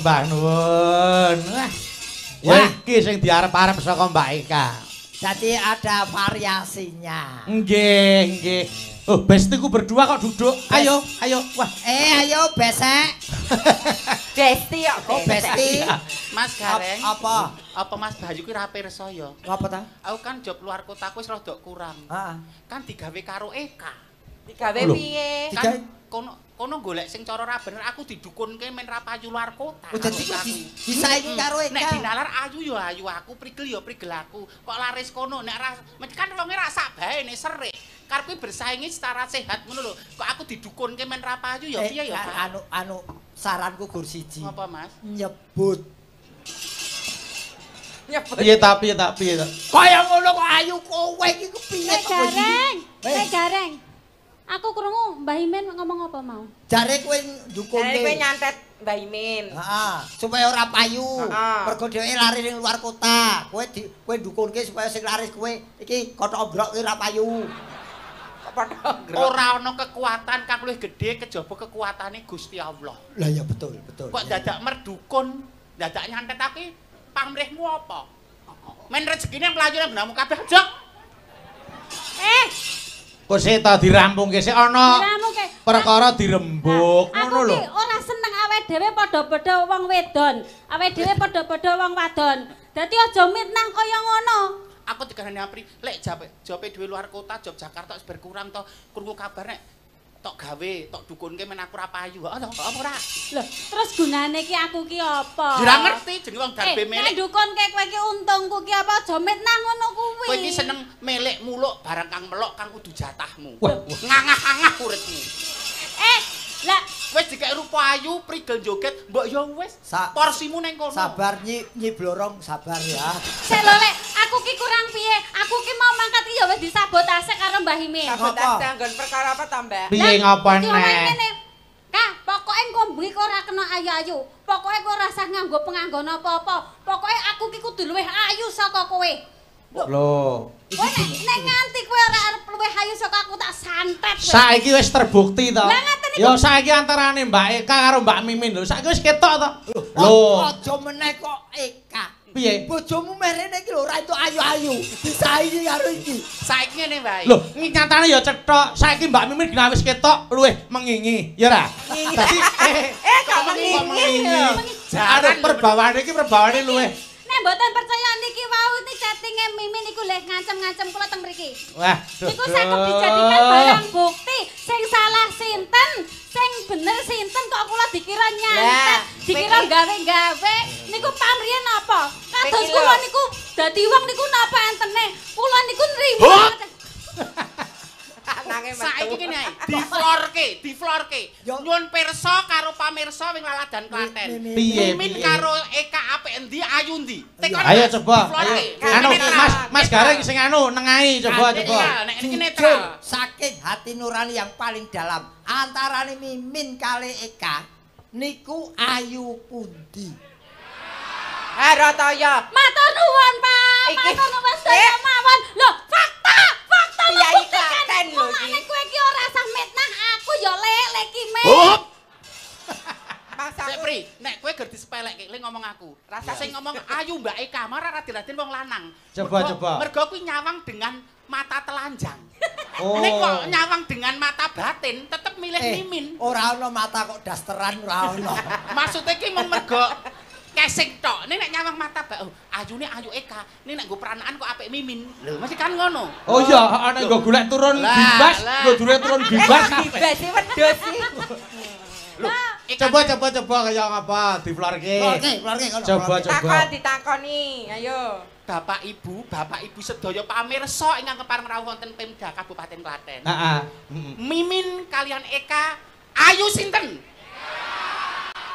Mbah nuwun. Wah, iki sing diarep-arep saka Mbak Eka. Jadi ada variasinya. Nggih, nggih. Oh, bestiku berdua kok duduk. Ayo, ayo. Wah, Ayo besek. Besti kok. Oh, besti. Mas Gareng. Apa? Apa Mas Bayu ki ra pirsa ya? Apa ta? Aku kan job luar kotaku wis rada kurang. Heeh. Kan digawe karo Eka. Digawe Lho. piye? Kan kono golek sing cara ra bener aku didukunke men ra payu luar kota. Oh, dadi kok disaingi karo Eka. Nek dinalar ayu ya ayu aku, prigel ya prigel aku. Kok laris kono nek ra kan wonge ra sak bae nek serik. Karepe bersaingi secara sehat ngono lho. Kok aku didukunke men ra payu ya piye ya, Pak? Anu saranku gur siji. Apa, Mas? Nyebut. piye ta? Kaya ngono kok ayu kowe iki kepiye Nek Gareng, Nek Gareng. Aku krungu Mbah Imin ngomong apa mau? Jare kowe Kowe ndukunke. nyantet Mbah Imin. Heeh, supaya ora payu. Heeh. Mergo dhewe lari ning luar kota. Kowe ndukunke supaya sing laris kowe iki kothok ombrok ora payu. Ora ana kekuatan kang luwih gedhe kejaba kekuatane Gusti Allah. Lah ya betul. Kok dadak merdukun, dadak nyantet aku pamrihmu apa? Men rezekine mlayu nang benamu kabeh, Jok. Kok sik ta dirampungke sik ana Dirampungke. perkara dirembuk ngono Aku lho. ki ora seneng awake dhewe padha-padha wong wedon. Awake dhewe padha-padha wong wadon. Dadi aja mitnah kaya ngono. Aku dikandani apri, lek jope dhewe luar kota, job Jakarta wis berkurang to, krungu kabar nek tok gawe, tok dukunke men aku ra payu. Apa ora? Lho, terus gunane ki aku ki apa? Ora ngerti jenenge wong darbe Nek melek. dukunke kowe ki untungku ki apa aja mitnah ngono kuwi. Kowe iki seneng melek muluk barang kang melok kang kudu jatahmu. Wah, Ngangah-angah uripmu. Lah, Wis dikek rupa ayu, prigel joget, mbok ya wis. Porsimu ning kono. Sabar Nyi Blorong, sabar ya. sik lho Lek, aku ki kurang piye? Aku ki mau mangkat ki ya wis disabotase karo Mbah Imin. Sabotase anggon perkara apa ta, Mbak? piye ngapa Iki omong nek? ngene. Kak, pokoke engko mburi kok ora kena ayu-ayu. Pokoke kowe ora usah nganggo penganggon apa-apa. Pokoke aku ki kudu luwih ayu saka kowe. Lho, Kowe nek nganti kowe ora arep luwih ayu saka aku tak santet. kowe. saiki wis terbukti to. Lah, ngaten iki. Ya saiki antarane Mbak Eka karo Mbak Mimin lho, saiki wis ketok to. Lho, Aja meneh kok Eka. piye? Bojomu merene iki lho ora entuk ayu-ayu. Disaingi karo iki. Saiki ngene wae. Lho, nyatane ya cetok. Saiki Mbak Mimin dina wis ketok luwih mengingi, ya ora? Dadi Kok mengingi lho. Aduh, perbawane iki perbawane luwih. Nek mboten percaya niki wau iki chattinge Mimin iku leh ngancem-ngancem kula teng mriki. Wah, Niku saged dijadikan barang bukti. Sing salah sinten, sing bener sinten kok kula dikira nyantet, Lah, dikira peki- gawe-gawe. Niku pamriyen apa? Kados Peki kula lho. niku dadi wong niku napa entene? Kula niku nrimo. Nanging Saiki metu. kene ae, diflorke. Yo. Nyuwun pirsa karo pamirsa wing Laladan Klaten. Piye, Mimin piye? karo Eka apik endi ayu endi? Tekon Ayo Mas, coba, diflorke. ayo. Anu Netral, Mas netral. Gareng sing anu nengahi coba. Netral, nek iki Jujur, netral. saking hati nurani yang paling dalam antarane Mimin kali Eka niku ayu pundi. Haratoyo. Matur nuwun, Pak. Iki- Matur nuwun sedaya mawon. Lho, fakta Kiai membuktikan Klaten lho iki. mulane kowe iki ora usah mitnah aku ya lele ki, Min. Masa Sik Pri, nek kowe ger disepelekke, le ngomong aku. Rasa sing ngomong ayu Mbak Eka, marah ra diladen wong lanang. Coba, Mergo- coba. Mergo kuwi nyawang dengan mata telanjang. Oh. Nek kok nyawang dengan mata batin, tetep milih Mimin. Ora ana mata kok dasteran ora ana. Maksudnya ki mung mergo kesing tok. Nek nyawang mata ayune ayu Eka. Nek nggo peranaan kok apik Mimin. Lho, mesti kan ngono. Oh iya, ana nggo golek turun Lah, bibas, lah. nggo durung turun bibas. Basi wedhus sih. Lho, Eka Coba kaya ngapa diflorke. Keluarga kalau Coba, keluarga. coba. Takon ditakoni. Ayo. Bapak Ibu sedaya pamirsa ingkang kepareng rawuh wonten Pemda Kabupaten Klaten. Heeh. Mimin kalian Eka ayu sinten?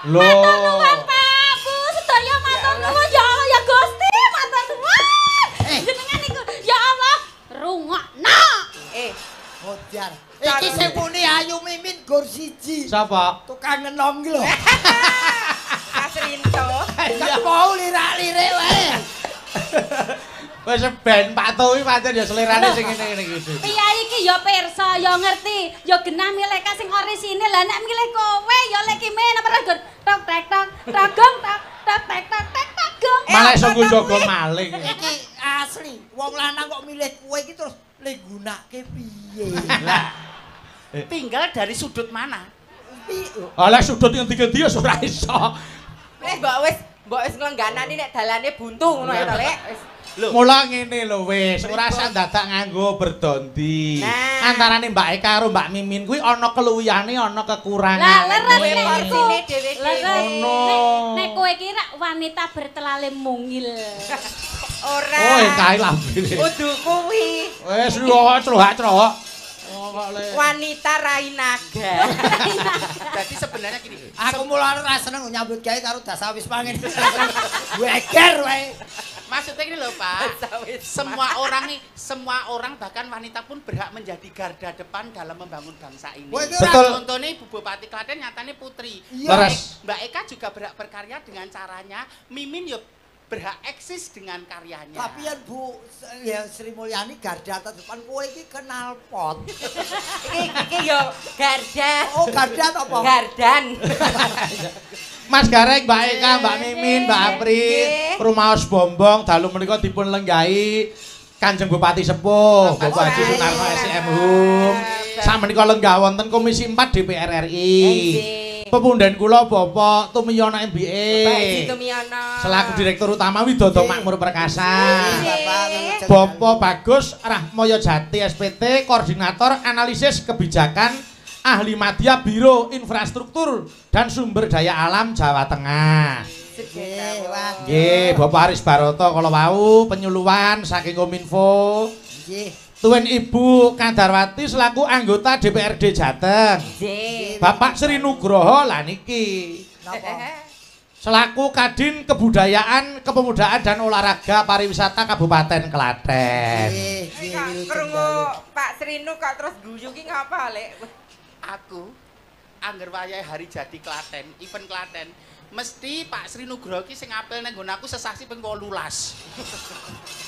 Lho. Matur nuwun, Pak. Bu, sedaya matur nuwun ya Allah ya Gusti, matur nuwun. Jenengan niku ya Allah rungokno. Hojar. Iki sing muni ayu Mimin gur siji. Sapa? Tukang ngenom ki lho. Kasrinto. Gak mau lirak-lirik wae. Wis ben Pak Towi pancen ya selerane sing ngene-ngene iki. Piyai iki ya pirsa, ya ngerti, ya genah milih ka sing orisine. Lah nek milih kowe ya lek ki men apa tok tek tok tagong tok tek tok tek tagong. Malah iso jaga maling. Iki asli, wong lanang kok milih kowe iki terus le gunake piye? Lah. Tinggal dari sudut mana? Lah sudut ngendi-ngendi ya ora iso. Mbok wis nglenganani nek dalane buntu ngono ya to, Lek. Wis. Mula ngene lho wis, ora sak dadak nganggo berdondi. Antarane Mbak Eka karo Mbak Mimin kuwi ana keluwihane, ana kekurangane. Lah leres Kowe nek porsine dhewe nek kowe iki rak wanita bertelale mungil. ora. Oh, kae lambene. Kudu kuwi. Wis yo celohak-celohak. Oh, kok le. Wanita Rainaga. Jadi sebenarnya gini. Aku mulane ora seneng nyambut gawe karo dasa wis pangen. Weger wae. Maksudnya gini loh Pak, semua orang bahkan wanita pun berhak menjadi garda depan dalam membangun bangsa ini. Betul. Contohnya Ibu Bupati Klaten nyatanya Putri. Leres. Mbak Eka juga berhak berkarya dengan caranya. Mimin ya berhak eksis dengan karyanya. Tapi ya Bu, ya Sri Mulyani garda terdepan kowe iki kenal pot. Iki yo garda. Oh, garda apa? Gardan. Mas Gareng, Mbak Eka, Mbak Mimin, Mbak Apri, Rumaos Bombong dalu menika dipun lenggahi Kanjeng Bupati Sepuh, Bapak Haji Sunarno SIM Hum. Samenika lenggah wonten Komisi 4 DPR RI. Pepundhen kula Bapak Tumiyono MBA. Bapak Haji Tumiyono. Selaku Direktur Utama Widodo Makmur Perkasa. Bapak Bagus Rahmoyo Jati SPT, Koordinator Analisis Kebijakan Ahli Madya Biro Infrastruktur dan Sumber Daya Alam Jawa Tengah. Nggih, Bapak Aris Baroto kala wau penyuluhan saking Kominfo. Nggih. Tuwin Ibu Kandarwati selaku anggota DPRD Jateng. Nggih. Bapak Sri Nugroho lah niki. Napa? Selaku Kadin Kebudayaan, Kepemudaan dan Olahraga Pariwisata Kabupaten Klaten. Nggih, Krungu Pak Srinu kok terus guyu ki ngapa, Lek? Aku angger wayahe hari jadi Klaten, event Klaten, mesti Pak Sri Nugroho ki sing apel nang nggon aku sesasi ping 18.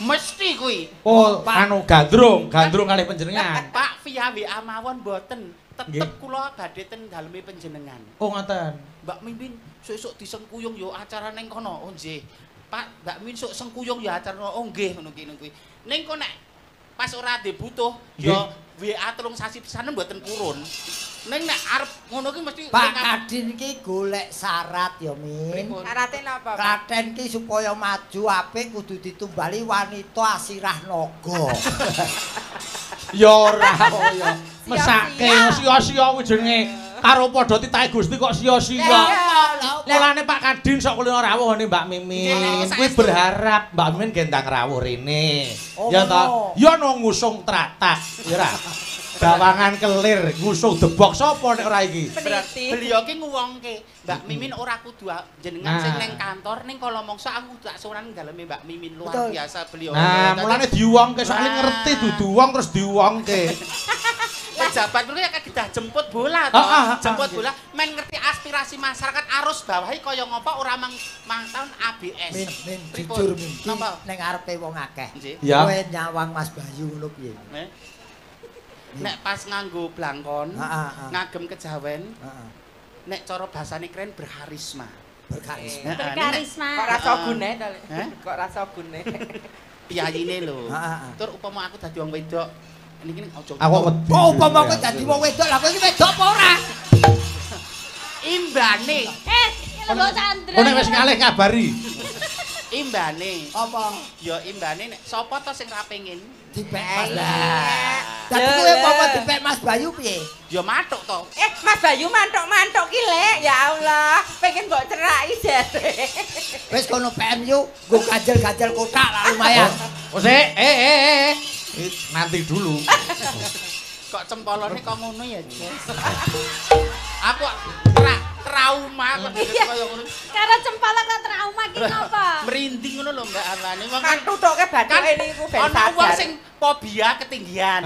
Mesti kuwi. Oh, anu gandrung kalih panjenengan. Pak via WA mawon mboten, tetep kula badhe ten daleme panjenengan. Oh, ngoten. Mbak Mimin sesuk disengkuyung yo acara ning kono. Oh nggih. Pak, Mbak Mimin sok sengkuyung ya acara oh nggih ngono kuwi. Ning kok nek pas ora butuh yo WA 3 sasi pisanan mboten purun. Ning nek arep ngono ki mesti Pak Kadin ki golek syarat ya, Min. Syarate napa, Pak? Klaten ki supaya maju apik kudu ditumbali wanita asirah naga. Ya ora kaya mesake sia-sia kuwi jenenge karo padha titake Gusti kok sia-sia. Mulane Pak Kadin sok kulino rawuh ngene Mbak Mimin. Kuwi berharap Mbak Mimin gendang rawuh rene. Ya ta? Ya no ngusung tratak, ya ora. Gawangan kelir, ngusung debok sapa nek ora iki? Beliau ki nguwongke, Mbak Mimin ora kudu jenengan sing ning kantor ning kala mangsa aku tak suran daleme Mbak Mimin luar biasa beliau. Nah, mulane diuwongke soalnya ngerti dudu wong terus diuwongke. Pejabat niku ya kedah jemput bola to. Jemput bola men ngerti aspirasi masyarakat arus bawahi kaya ngapa ora mangtaun ABS. Min jujur Min. Ning ngarepe wong akeh. Kowe nyawang Mas Bayu ngono piye? Nek pas nganggo blangkon, ngagem kejawen, nek cara basane keren berharisma. Berkarisma. Berkarisma. Kok rasa gune to, Lek? Kok rasa gune? Piyayine lho. Tur upama aku dadi wong wedok, niki aja. Aku wedi. Oh, upama kowe dadi wong wedok, lah kowe iki wedok apa ora? Imbane. Lho Chandra. Nek wis ngalih ngabari. Imbane. Apa? Ya imbane nek sapa to sing ra pengin dipek Mas. Dadi kowe apa dipek Mas Bayu piye? ya matuk to. Mas Bayu mantuk-mantuk ki, Lek. Ya Allah, pengen mbok ceraki jare. Wis kono PMU nggo gajel-gajel kotak lah lumayan. Oh, nanti dulu. Kok cempolone kok ngono ya, Jess. Aku trauma kok kaya ngono. Karo cempala kok trauma ki napa? Merinding ngono lho Mbak Arlani. Wong Kan tutuke bathuke niku ben ana wong sadar. sing fobia ketinggian,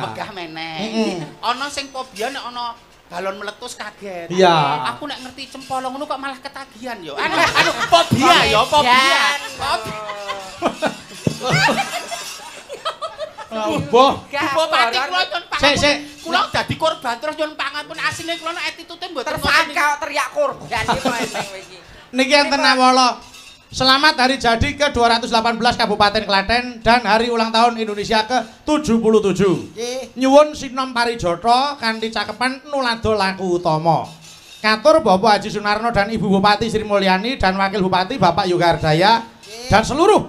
megah meneh. Ana sing fobia nek ana balon meletus kaget. Iya. Aku nek ngerti cempala ngono kok malah ketagihan ya. Anu fobia ya, fobia. Mbah. Bupati kula nyuwun pangapunten. Sik. Kula dadi korban terus nyuwun pangapunten. Asline kula nek attitude mboten Tersangka teriak korban iki meneng iki. Niki enten awala. Selamat hari jadi ke-218 Kabupaten Klaten dan hari ulang tahun Indonesia ke-77. Nyuwun sinom parijata kanthi cakepan nulado laku utama. Katur Bapak Haji Sunarno dan Ibu Bupati Sri Mulyani dan Wakil Bupati Bapak Yoga Ardaya dan seluruh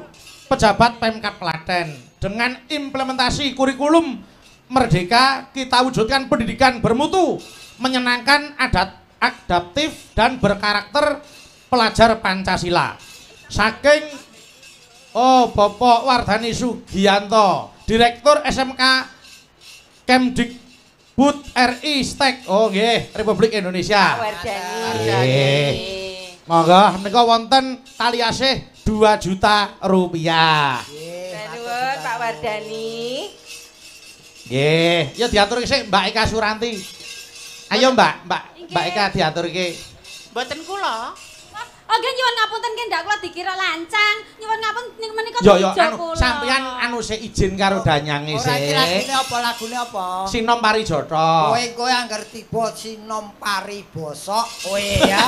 pejabat Pemkab Klaten. Dengan implementasi kurikulum Merdeka kita wujudkan pendidikan bermutu, menyenangkan, adaptif dan berkarakter pelajar Pancasila. Saking Bapak Wardani Sugiyanto, Direktur SMK Kemdikbud RI Stek. Nggih, Republik Indonesia. Wardani. Monggo menika wonten tali asih 2 juta rupiah. Nuwun Pak Wardani. Nggih, ya diaturke sik Mbak Eka Suranti. Ayo Mbak Eka diaturke. Mboten kula. Nggih nyuwun ngapunten nggih ndak kula dikira lancang. Nyuwun ngapunten menika Yo kula. sampeyan sik izin karo danyange sik. Ora lagune apa? Sinom parijata. Kowe anggar tiba sinom paribasa kowe ya.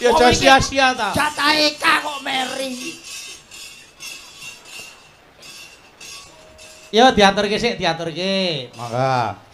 Ya aja sia-sia ta. Jatah Eka kok meri. Yo diaturke sik, diaturke. Monggo.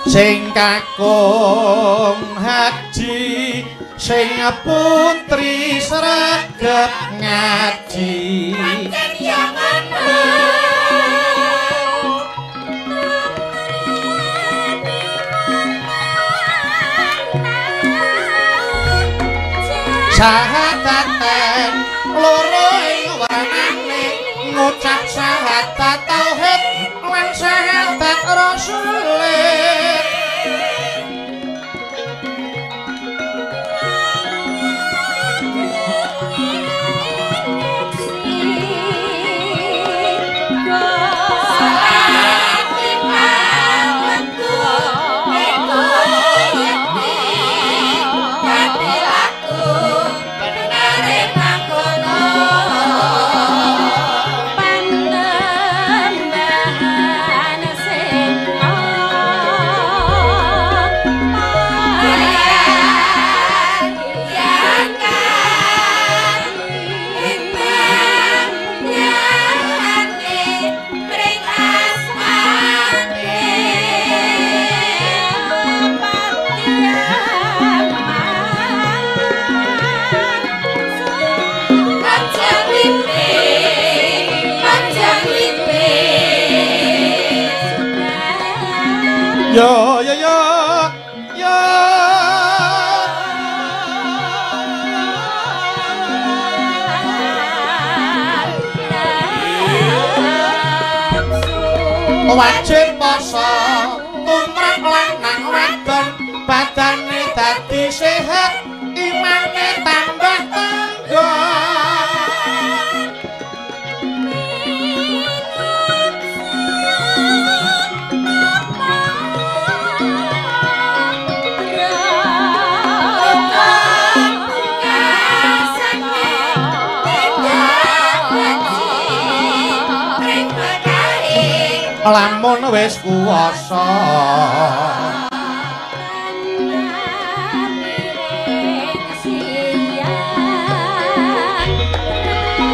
Sing kakung haji, sing putri sregep ngaji. Pancen yang syahadaten loro ing warnane ngucap syahadat tauhid lan syahadat rasul. Yo yo yo yo wajib poso tumrap lanang wadon badane dadi sehat imane tambah tangga. Lamun wis kuwasa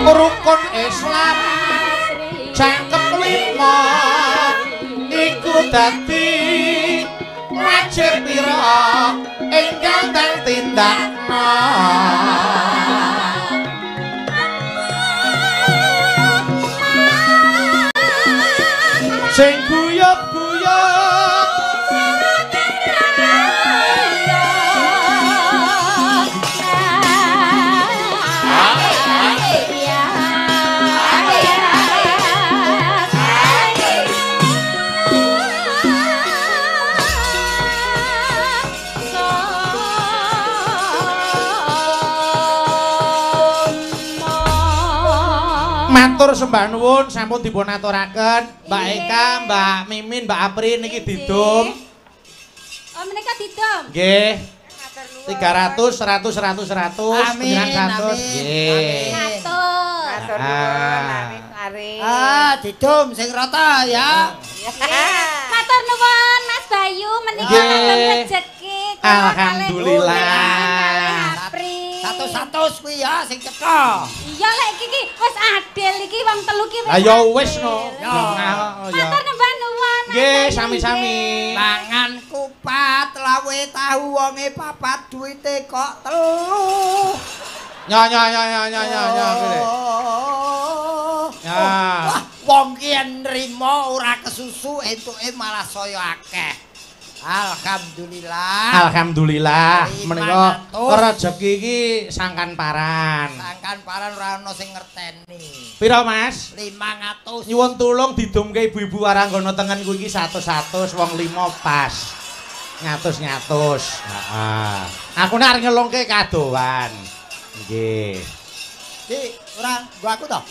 rukun Islam cakep 5 iku dadi wajib pira ingkang dan tindakna. Sing guyub-guyub Matur sembah nuwun sampun dipun aturaken Mbak Eka, Mbak Mimin, Mbak Apri niki didum. Oh menika didum. Nggih. 300, 100, 100, 100. Amin, amin. Nggih. Matur. Matur nuwun, Amin Sari. Didum sing rata ya. Matur nuwun Mas Bayu menika kagem rejeki. Alhamdulillah. Satu-satu kuwi ya sing ceka. Iya lek iki wis adil iki wong telu ki wis. Lah ya wis no. Matur nuwun. Nggih, sami-sami. Mangan kupat lawe tahu wonge papat duwite kok telu. Ya kene. Ya. Wah, wong ki nrimo ora kesusu entuke malah saya akeh. Alhamdulillah. Alhamdulillah menika rejeki iki sangkan paran. Sangkan paran ora ono sing ngerteni. Pira Mas? 500. Nyuwun tulung didumke ibu-ibu Waranggana tengen kuwi iki 100 wong 5 pas. Ngatus. Heeh. Aku nek arep ngelongke kadowan. Nggih. Ki, ora nggo aku to?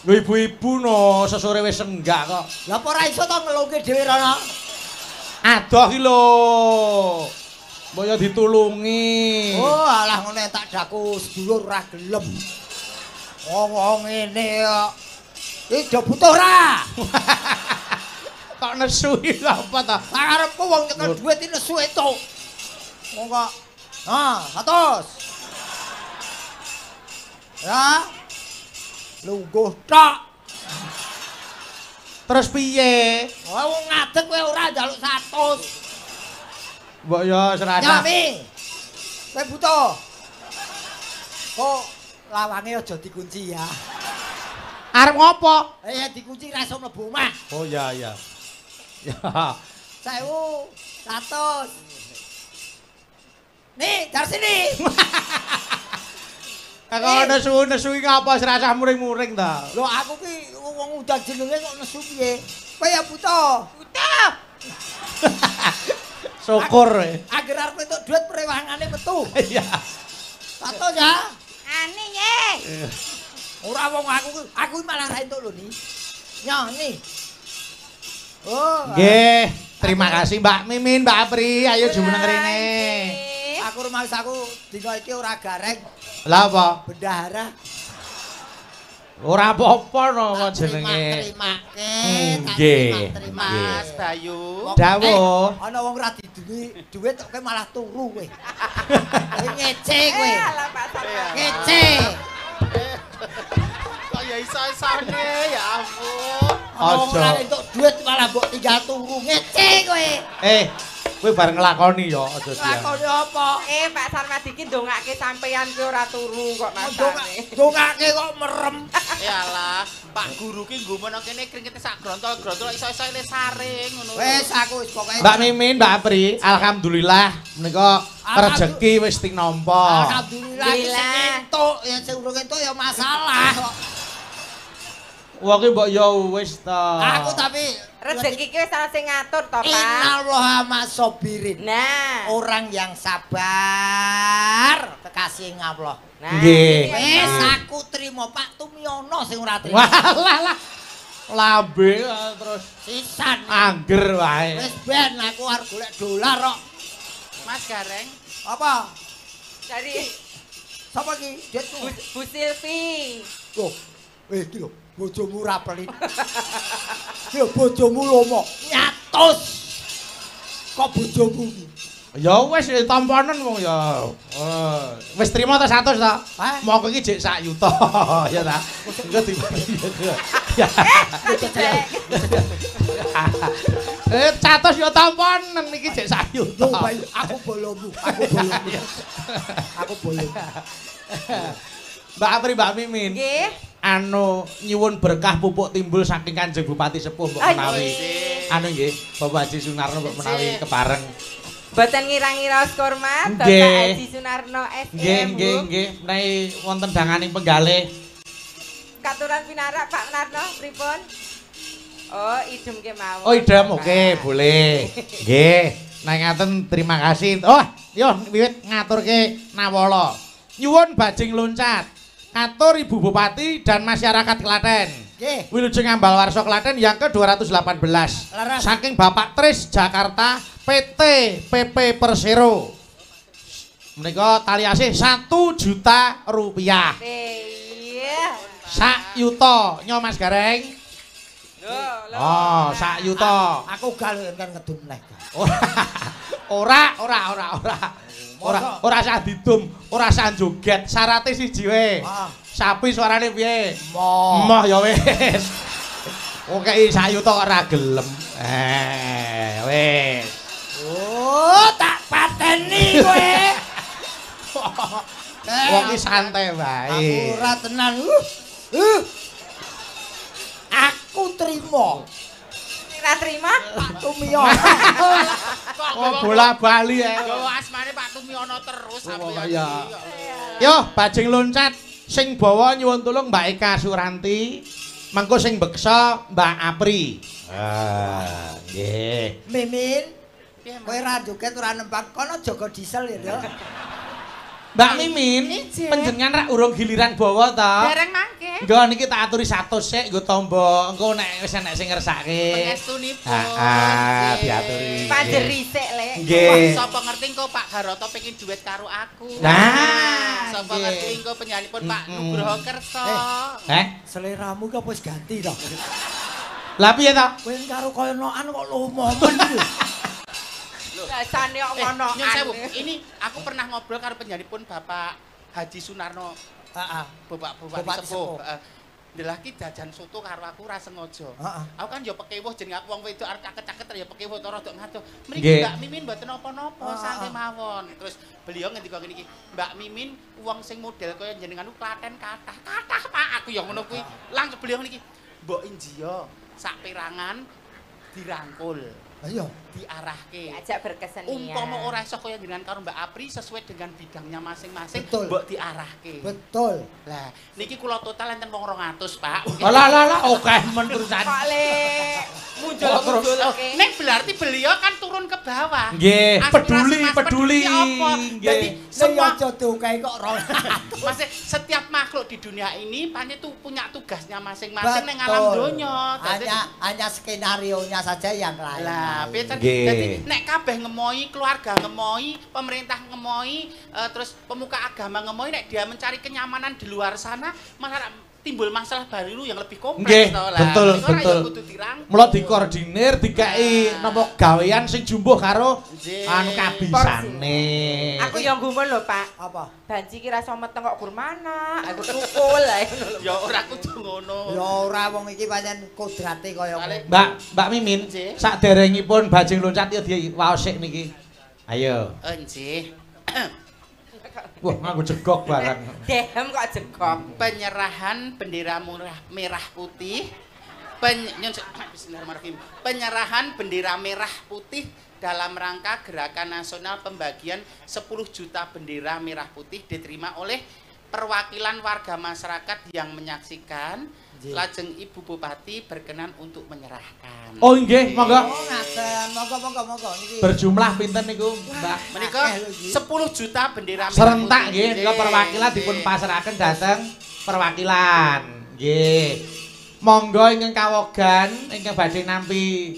Lho ibu-ibu no, sesore wis enggak kok. Lah apa ora iso to ngelongke dhewe rono? Adoh ki lho. Mbok yo ditulungi. Oh, alah ngene tak daku sedulur ora gelem. Wong ngene kok. Iki do butuh ora? Kok nesu iki apa ta? Karepku wong nyekel dhuwit iki nesu entuk. Wong kok 100. Ya. Lungguh tok. Terus piye? Wong ngadeg kowe ora njaluk 100. Mbok yo serasa. Nyami. Kowe butuh. Kok lawange aja dikunci ya. Arep ngopo? Ya dikunci ra iso mlebu omah. Oh iya. Ya. 1000, 100. Nih, dari sini. Kalau nesu iki ngapa serasa muring-muring ta? Lho aku ki wong udan jenenge kok nesu piye? Kowe ya butuh. Syukur. Agar arep entuk duit perewangane metu. Iya. 100 ya. Ani nggih. Ora wong aku malah ra entuk lho ni. Nyoni. Oh. Nggih, terima kasih Mbak Mimin, Mbak Apri, ayo jumeneng rene. Aku rumah aku dina iki ora gareng. Lah apa? Bendahara. Ora apa-apa no kok jenenge. Nggih. Mas Bayu. Dawuh. Ana wong ra diduwi duit kok kowe malah turu kowe. Ngece kowe. Ngece. Kok ya iso-isone ya ampun. Aja. Ora entuk duit malah mbok tinggal turu. Ngece kowe. Kowe bareng nglakoni ya aja siang. Lakone apa? Pak Sarmadi ki ndongake sampeyan ki ora turu kok Mas. Dongake kok merem. Yalah, Pak Guru ki nggo menawa kene kringete sak grontol-grontol iso-iso le saring ngono. Wis aku wis pokoke. Mbak Mimin, Mbak Apri, alhamdulillah menika rezeki wis tinampa. Alhamdulillah entuk ya sing urung entuk ya masalah kok. Wong ki mbok ya wis ta. Aku tapi rezeki ki wis ana sing ngatur to, Pak. Innallaha masobirin. Nah, Orang yang sabar kekasih Allah. nah. Nggih. Wis aku trimo Pak Tumiono sing ora trimo. Walah. Lambe terus Sisan. angger wae. Wis ben aku arep golek dolar kok. Mas Gareng, Apa? Dari Sapa ki? Ditku. Bu Silvi. Loh, iki lho, bojomu ra pelit. Lho bojomu lomo, nyatus. Kok bojomu ki? Ya wis tamponen wong ya. Wis trimo ta 100 ta? Hah? Moko iki jek 1 juta ya ta. Engko ya. 100 ya tamponen iki jek 1 juta. Yo bayi, aku bolomu. Aku bolomu. Mbak Apri, Mbak Mimin. Nggih. Anu nyuwun berkah pupuk timbul saking Kanjeng Bupati Sepuh mbok menawi. Anu nggih, Bapak Haji Sunarno mbok menawi kepareng. Boten ngira-ngira hormat Bapak Nggih. Haji Sunarno Nggih, nggih. Menawi wonten danganing penggalih. Katuran pinarak Pak Narno pripun? Oh, idem ke mawon. Oh, idam, Bapak. oke, boleh. Nggih. Nah, ngaten terima kasih. Oh, yo wiwit ngaturke Nawala. Nyuwun bajing loncat. Atur Ibu Bupati dan masyarakat Klaten. Nggih. Wilujeng Ambalwarsa Klaten yang ke-218. Laras. Saking Bapak Tris Jakarta PT PP Persero. Menika tali asih 1 juta rupiah. Iya. Sak yuta nyo Mas Gareng. Oh, sak yuta. Aku gal kan ngedum neh. Ora usah didum, ora usah joget. Syaraté siji wae. Sapi suarane piye? Moh ya wis. Oke, sak yuta kok ora gelem. Wis. Oh, tak pateni kowe. Wong iki santai wae. Aku ora tenan. Aku trimo. Ora terima? Pak Tumio. Oh, bola bali ae. Gawa asmane Pak Tumiono terus sampeyan. Iya. Yo, bajing loncat sing bawa nyuwun tulung Mbak Eka Suranti. Mengko sing beksa Mbak Apri. Nggih. Mimin. Kowe ra joget ora nembang kono jaga diesel ya. Mbak Mimin, panjenengan rak urung giliran bawa ta? Dereng mangke. Engko niki tak aturi 100 sik nggo tombo. Engko nek wis enek sing ngersake. Pangestunipun. Diaturi. Panjeri sik, Lek. Nggih. Sapa ngerti engko Pak Garoto pengen duet karo aku. Nah, Sapa ngerti engko penyanipun Pak Nugroho Kersa. Seleramu ki wis ganti to. Lah piye ta? Kowe karo kaya nokan kok lumomen iki. Rasane kok ngono. Nyun sewu, ini aku pernah ngobrol karo penyanipun Bapak Haji Sunarno. Heeh. Bapak sepuh. Ndelaki jajan soto karo aku ora sengaja. Aku kan ya pekewuh jeneng aku wong wedok arep caket-caket ya pekewuh to rada ngadoh. Mriki Mbak Mimin mboten napa-napa sange mawon. Terus beliau ngendika ngene iki, Mbak Mimin wong sing model kaya jenengan Klaten kathah Pak. Aku ya ngono kuwi. Langsung beliau ngene iki, Mbok Injiya sak perangan dirangkul. Ayo diarahke. Diajak berkesenian. Umpama ora iso kaya jenengan karo Mbak Apri sesuai dengan bidangnya masing-masing, Betul. mbok diarahke. betul. Lah, niki kula total enten wong 200, Pak. Lah akeh men terusan. Kok Lek muncul-muncul oke. Nek berarti beliau kan turun ke bawah. Nggih, Aspirasi Mas peduli. apa? Jadi Nggih. semua aja diukahi kok Masih setiap makhluk di dunia ini pasti tuh punya tugasnya masing-masing ning alam Betul. donya. Hanya skenarionya saja yang lain. Lah, Nggih. jadi nek kabeh ngemoi, keluarga ngemoi, pemerintah ngemoi, terus pemuka agama ngemoi, nek dia mencari kenyamanan di luar sana, malah timbul masalah baru yang lebih Nggih, kompleks to lah. betul, Iku ora ya betul. kudu dirangkul. Mula dikoordinir dikai napa gawean sing jumbuh karo Nggih. anu kabisane. Aku yang gumun lho, Pak. Apa? Banci ki rasa meteng kok gurmana. Aku tukul ae ngono lho. Ya ora kudu ngono. Ya ora wong iki pancen kodrate kaya Kali- ngono. Mbak Mimin, Nggih. saderengipun bajing loncat ya diwaos sik niki. Ayo. Nggih. Wah, nganggo jegok barang. Dehem kok jegok. Penyerahan bendera merah putih. Bismillahirrahmanirrahim. Penyerahan bendera merah putih dalam rangka gerakan nasional pembagian 10 juta bendera merah putih diterima oleh perwakilan warga masyarakat yang menyaksikan. Lajeng Ibu Bupati berkenan untuk menyerahkan. Oh nggih, monggo. Oh ngaten, monggo niki. Berjumlah pinten niku, Mbak? Menika 10 juta bendera merah Serentak putih. nggih, nika perwakilan dipun pasrahaken dhateng perwakilan. Nggih. Monggo ingkang kawogan ingkang badhe nampi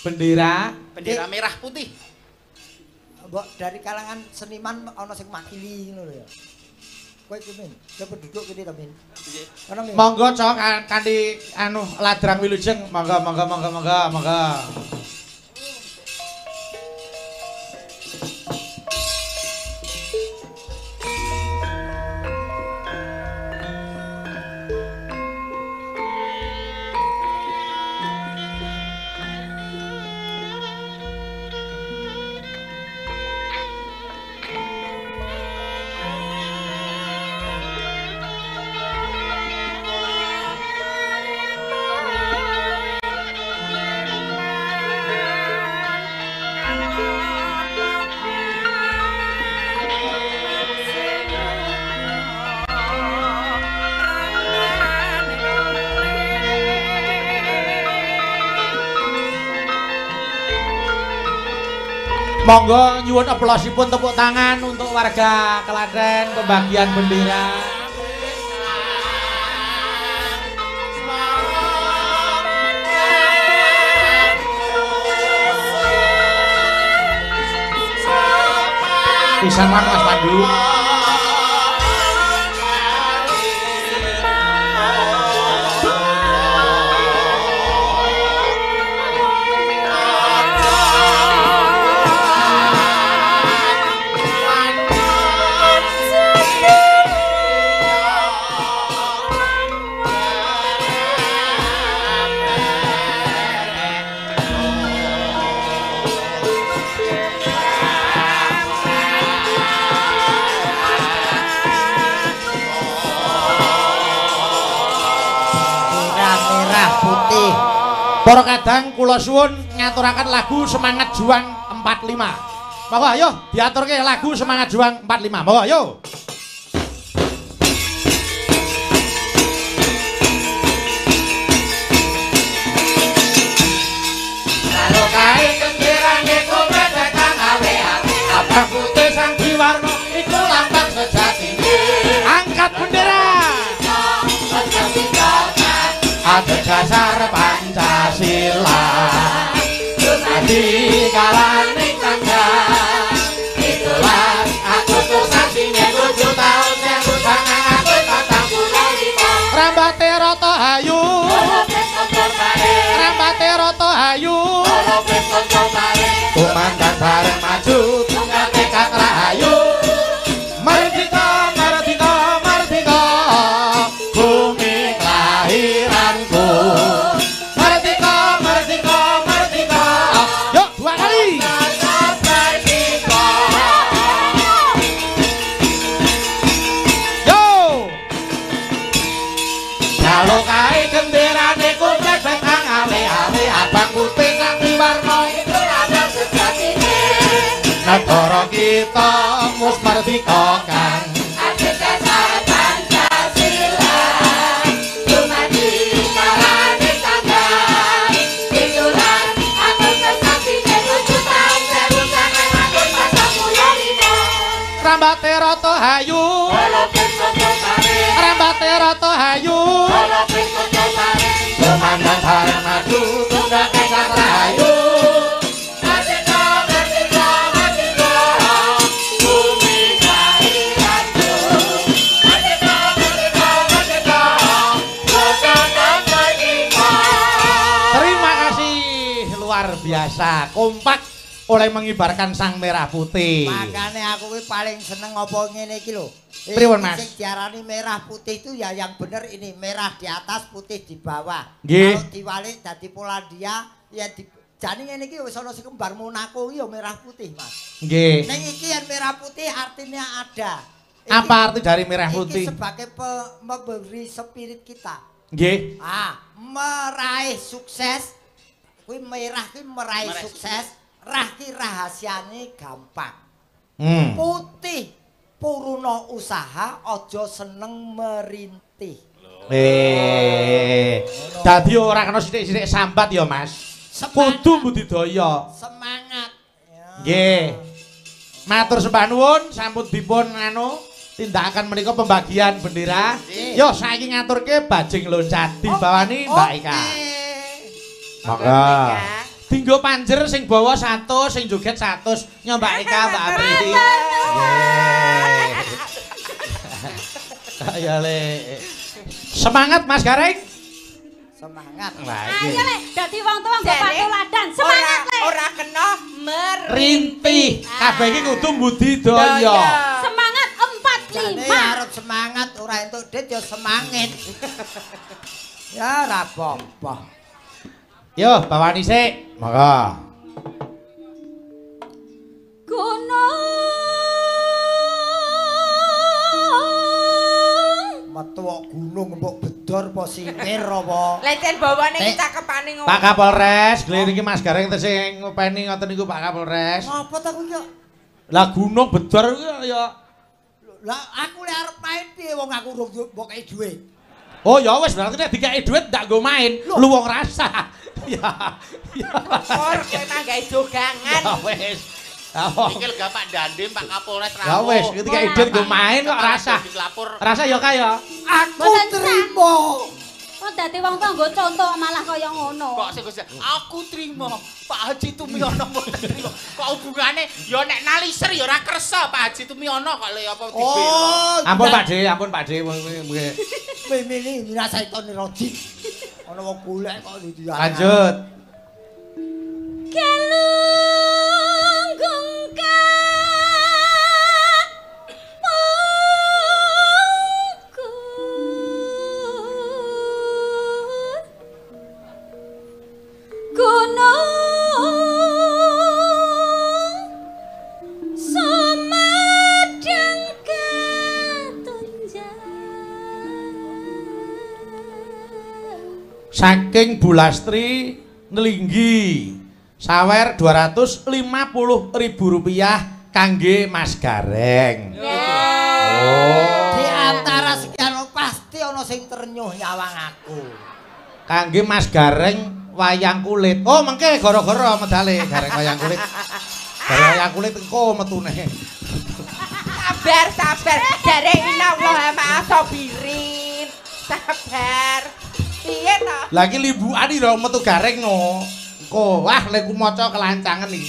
bendera Bendera merah putih. Mbok dari kalangan seniman ana sing makili ngono lho ya. Kowe iki Min, kowe penduduk kene to Min. Ana Min. monggo cok kanthi anu ladrang wilujeng monggo. Monggo nyuwun aplausipun tepuk tangan untuk warga Klaten pembagian bendera. Pisan lan Mas Pandu. Para kadang kula suwun ngaturaken lagu Semangat Juang 45. Monggo ayo diaturke lagu Semangat Juang 45. Monggo ayo. Lalu kae kendirane kowe tekan awe-awe. Abang putih sang diwarna iku lambang sejatine. Angkat bendera. Atas dasar Pancasila Dumadi kalaning tangga Itulah Agustus sasine 7 tahun 1945 Rambate rata hayu Rambate rata hayu Komandan bareng maju tunggal tekad rahayu Merdeka, merdeka, merdeka Bumi kelahiranku Merdeka, merdeka, merdeka Yuk, 2 kali Yo Kalau kae genderane kumpet bekang ale-ale Abang putih sang diwarna itu ada sejatine Negara kita mus merdeka kan Atas dasar Pancasila Dumadi kalaning tangga Itulah Agustus sasine 7 tahun 1945 Rambate rata hayu Rambate rata hayu Komandan bareng maju tunggal tekad rahayu Merdeka, merdeka, merdeka Bumi kelahiranku Merdeka, merdeka, merdeka Bukan merdeka Terima kasih luar biasa kompak oleh mengibarkan sang merah putih. Makane aku kuwi paling seneng apa ngene iki lho. Pripun, Mas? Sing diarani merah putih itu ya yang bener ini merah di atas putih di bawah. Nggih. Kalau diwalik dadi Polandia ya di jane ngene iki wis ana sing kembar Monaco ya merah putih, Mas. Nggih. Ning iki yang merah putih artinya ada. Apa arti dari merah putih? Iki sebagai memberi spirit kita. Nggih. Meraih sukses. Kuwi merah kuwi meraih sukses. Rah ki rahasiane gampang. Putih puruna usaha aja seneng merintih. Dadi ora kena sithik-sithik sambat ya, Mas. Kudu budidaya. Semangat. Nggih. Matur sembah nuwun sampun dipun tindakaken menika pembagian bendera. Yo saiki ngaturke bajing loncat dibawani Mbak Ika. Maka dinggo panjer sing bawa 100, sing joget 100. Nyo Mbak Eka, Mbak Aprili. Ayo le. Semangat Mas Gareng. Semangat. Ayo le, dadi wong tuwa bapak teladan. Semangat le. Ora kena merintih. Kabeh iki kudu budidaya. Semangat 45. Jane arep semangat ora entuk dit ya semangit. Ya ora apa-apa. Yo, bawani sik. Monggo. Gunung. Metu kok gunung mbok bedor apa singkir apa? Lecen bawane iki cakepane ngono. Pak Kapolres, glire iki Mas Gareng sing ngopeni ngoten niku Pak Kapolres. Apa ta kuwi yo? Lah gunung bedor ya. Lah aku lek arep main piye wong aku urung mbok kei dhuwit. Oh ya wis berarti nek dikeki dhuwit ndak nggo main, lu wong rasa. Ya. Ya. Or kowe mah gawe jogangan. Ya wis. Iki lega Pak Dandim, Pak Kapolres rawuh. Ya wis, ketika ide nggo main kok rasa. Dilapor. Rasa ya kaya. Aku terima. mau dadi wong tuwa nggo contoh malah kaya ngono. Kok sing Gusti, aku trimo. Pak Haji Tumiono mboten trimo. Kok hubungane ya nek nalisir ya ora kersa Pak Haji Tumiono kok le apa dibela. Oh, Ampun Pak De. Mimini Minasaitone Rajim. Ana wong golek kok ndi. Lanjut. Galunggung saking Bulastri Nelinggi sawer Rp250.000 kangge Mas Gareng. Di antara sekian pasti ana sing ternyuh nyawang aku. Kangge Mas Gareng wayang kulit. Oh mengke gara-gara medale Gareng wayang kulit. Gareng wayang kulit engko metune. Sabar. Jare inallah ma sabirin. Sabar. Piye to? Lah iki limbukan iki lho metu Gareng no. Engko wah lek ku maca kelancangan iki.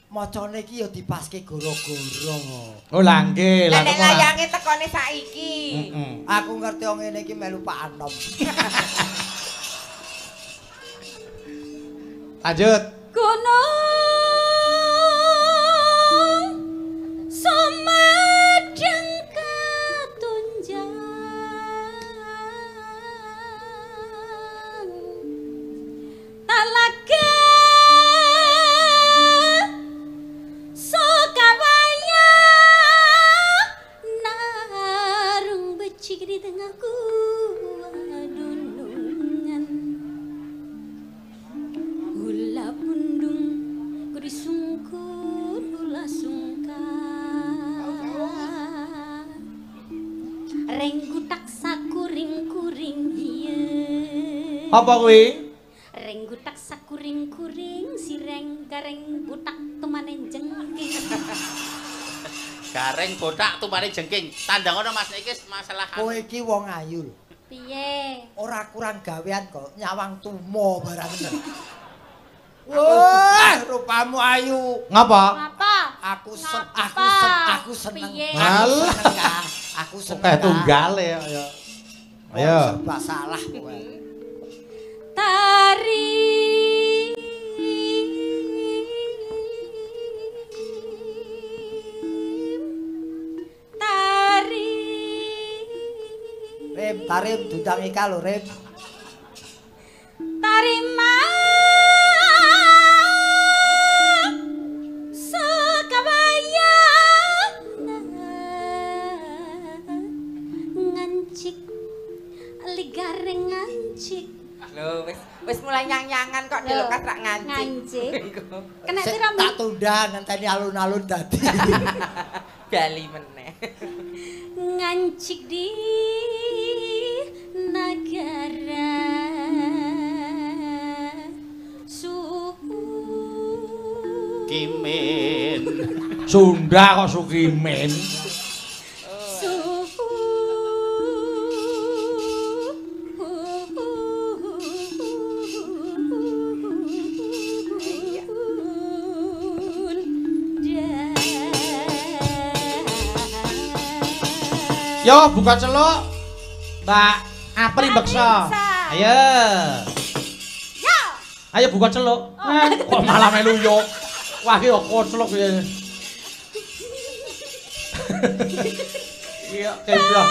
Macane iki ya dipaske goro-goro. Oh lah nggih, Lah nek layange tekone saiki. Aku ngerti wong ngene iki melu Pak Anom. Lanjut. Gunung Sumedang katunjang Talaga Sokawaya narung becik di tengah gunungan Hula pundung kuri sungkur hula sungkan Reng gutak sakuring-kuring hieu Apa kuwi? Reng gutak sakuring-kuring sireng gareng gutak tumane jengking Gareng botak tumane jengking. Tandang Mas iki masalah. Kowe iki wong ayu. piye Ora kurang gawean kok nyawang tumo barang. Wah, rupamu ayu. Ngapa? apa Aku seneng. Piye? Aku seneng. Kayak tunggale ya. Ayo. Serba salah kowe. Tari Tarim dudang ika lho, Rem. Tarima sekawaya ngancik ligareng ngancik Lho wis mulai nyang-nyangan kok dilekas rak ngancik. Kena Sik tiram tak tunda ngenteni alun-alun dadi. Bali meneh. ngancik di negara suhu Kimin. Sunda kok Sukimin. suhu Yo buka celuk. Mbak Apri beksa. Ayo. Yo. Ayo buka celuk. Kok malah melu yo. Wah iki kok celuk ya. Iya, kaya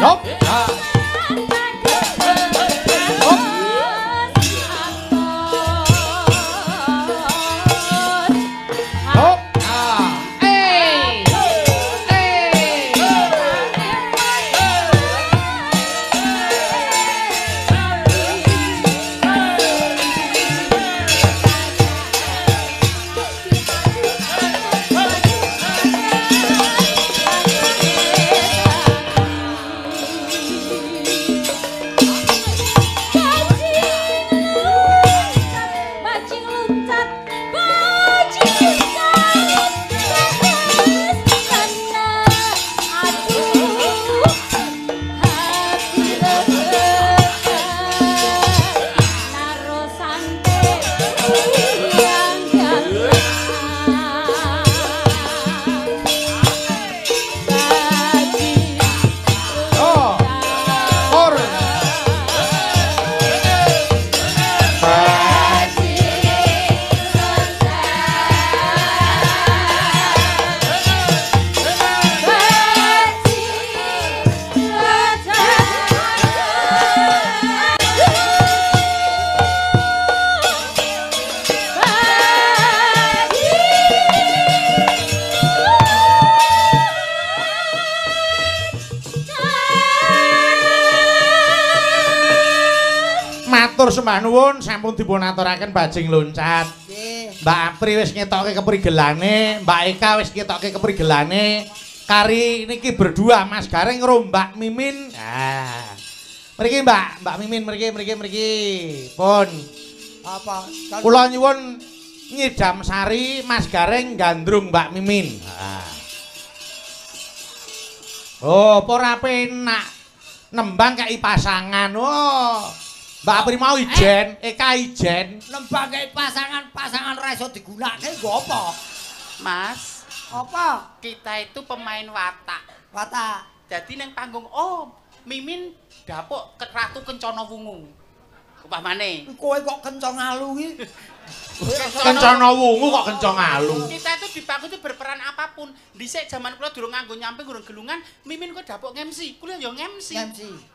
Hop. Sembah nuwun sampun dipun aturaken bajing loncat. Mbak Apri wis ngetokke keprigelane, Mbak Eka wis ngetokke keprigelane. Kari niki berdua Mas Gareng karo Mbak Mimin. Nah. Mriki Mbak Mimin mriki. Pun. Apa? Kula nyuwun ngidam sari Mas Gareng gandrung Mbak Mimin. Nah. Oh, apa ora penak. Nembang kei pasangan. Oh. Mbak Apri mau ijen, Eka ijen. Nembang kei pasangan ra iso digunakake nggo apa? Mas, apa? Kita itu pemain watak. Watak. Jadi neng panggung, Mimin dapuk ke Ratu Kencana Wungu. Upamane. Kowe kok kencang alu iki. Kencana Wungu kok kencang alu. Kita itu di panggung itu berperan apapun. Dhisik jaman kula durung nganggo nyamping durung gelungan, Mimin kok dapuk nge-MC. Kula yo nge-MC.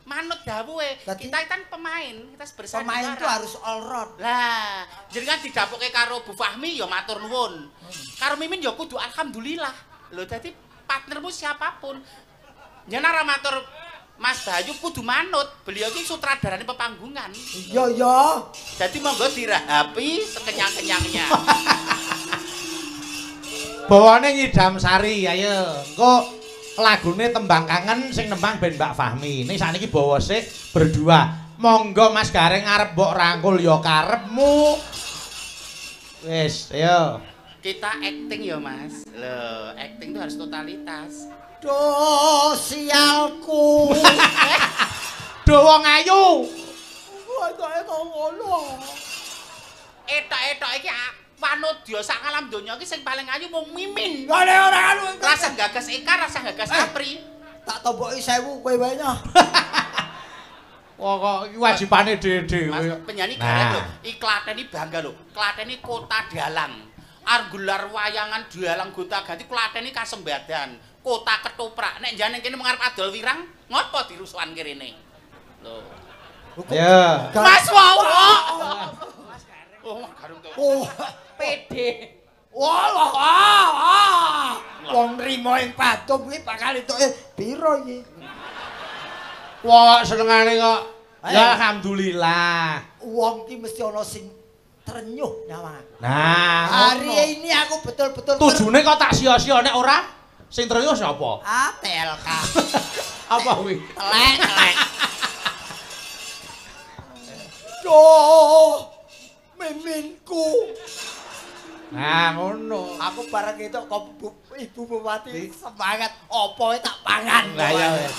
Manut dawuhe. Kita kan pemain, kita bersama. Pemain itu harus all round. Lah, jenengan didapuke karo Bu Fahmi ya matur nuwun. Karo Mimin ya kudu alhamdulillah. Lho dadi partnermu siapapun. Yen ora matur Mas Bayu kudu manut. Beliau iki sutradarane pepanggungan. Iya. Jadi monggo dirahapi sekenyang-kenyangnya. Bawane nyidam sari, ayo. Engko lagune tembang kangen sing nembang ben Mbak Fahmi. Ning sakniki bawa sik berdua. Monggo Mas Gareng arep mbok rangkul ya karepmu. Wis, ayo. Kita acting ya, Mas. Loh, acting itu harus totalitas. Duh, sialku. Duh wong ayu. Kok ngono. Etok-etok iki panut dia sak alam donya iki sing paling ayu mung Mimin. Ora anu. Rasa gagas Eka, rasa gagas Apri. Tak tomboki 1000 kowe wae nyah. Wah kok iki wajibane dhewe-dhewe. Mas penyanyi Gareng lho, iki Klaten iki bangga lho. Klaten iki kota dalang. Argelar wayangan dalang gonta-ganti Klaten iki kasembadan. Kota ketoprak. Nek jane kene mengarep adol wirang, ngopo dirusuhan kirene? Lho. Ya. Mas wow. Oh, garung to. Oh, Pede. Wah. Wong nrimo ing patung kuwi bakal entuke piro iki? Wah, senengane kok. Ya alhamdulillah. Wong ki mesti ana sing trenyuh nyawang. Nah, hari ini aku betul-betul tujune kok tak sia-sia nek ora sing trenyuh sapa? TLK. Apa kuwi? Telek. Duh. Miminku. Nah, ngono. Aku bareng itu kok Ibu Bupati semangat opo tak pangan. Lah ya wis.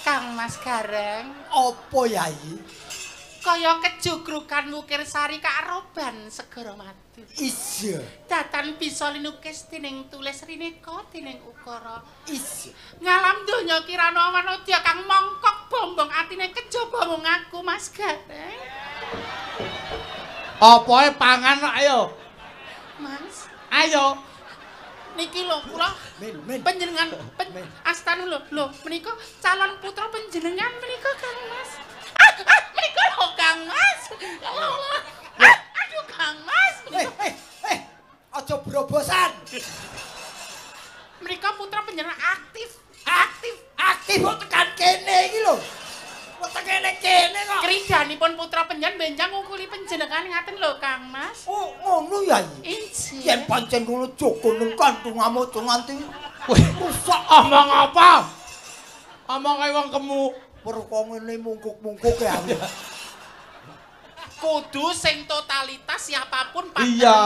Kang Mas Gareng, Opo yai? kaya kejugrukan wukir sari kaaroban segara madu. Iya. Datan bisa linukis tining tulis rineka tining ukara. Iya. Ngalam donya kirana manodya kang mongkok bombong atine kejaba mung aku Mas Gareng. Apa pangan kok ayo. Mas, Ayo. niki lho kula panjenengan astana lho menika calon putra panjenengan menika Kang Mas. Menika lho Kang Mas. Ya Allah. Aduh Kang Mas. Aja brobosan. Menika putra panjenengan aktif Kok tekan kene iki lho. Kok tekene kene kok. Kridanipun putra panjenengan benjang ngukuli panjenengan ngaten lho Kang Mas. Oh, ngono ya iki. Injih. Yen pancen ngono Joko nang kantungamu aja nganti Rusak omong apa? Omong kaya wong kemu. perkara ngene mungkuk-mungkuk ya. Kudu sing totalitas siapapun partner. Iya.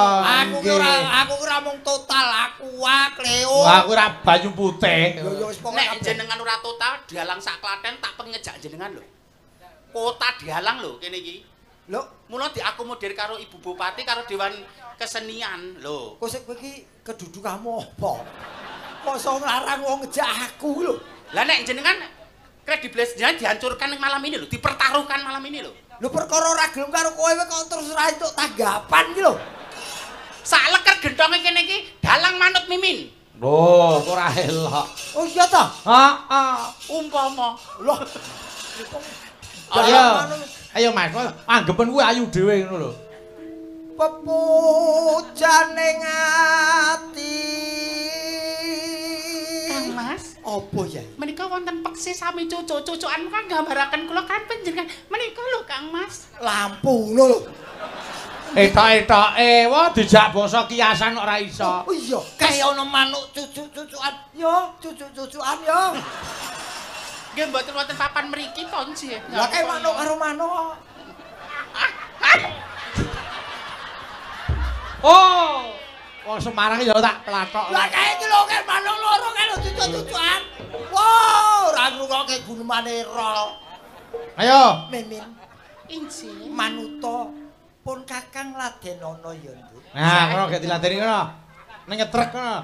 Aku ora mung total, aku Leo. Aku ora banyu putih. Yo wis pokoke Nek jenengan ora total dialang sak Klaten tak pengejak jenengan lho. Kota dialang lho kene iki. Lho, Mula diakomodir karo Ibu Bupati karo Dewan Kesenian lho. kok sik kowe iki kedudukanmu apa? Kok iso nglarang wong ngejak aku lho. Lah nek jenengan kredibilitas jenengan dihancurkan malam ini lho, dipertaruhkan malam ini lho. Lho perkara ora gelem karo kowe kok terus ora entuk tanggapan iki lho. Sak leker genthonge kene iki dalang manut Mimin. Oh, kok ora elok. Oh iya ta? Heeh. Umpama Loh. Ayo. Ayo Mas, anggepen kuwi ayu dhewe ngono lho. Pepujaning ati. Kang Mas, Apa ya? menika wonten peksi sami cucuk-cucukan kan gambaraken kula kan panjenengan. Menika lho Kang Mas. Lampu ngono lho. Etok-etoke, wah dijak basa kiasan ora iso. Oh iya, kaya ana manuk cucuk-cucukan. Yo, cucuk-cucukan yo. Nggih mboten wonten papan mriki to nggih. Lah kaya manuk karo manuk. Oh, wong Semarang ya tak plathok. Lah kaya iki lho kaya manuk loro kaya lho cucuk-cucukan. Wow, ora ngrungokke gunemane ro. Ayo. Mimin, Injih. manuta pun Kakang ladenono ya, Nduk. Nah, ngono gek diladeni ngono. Ning ngetrek ngono.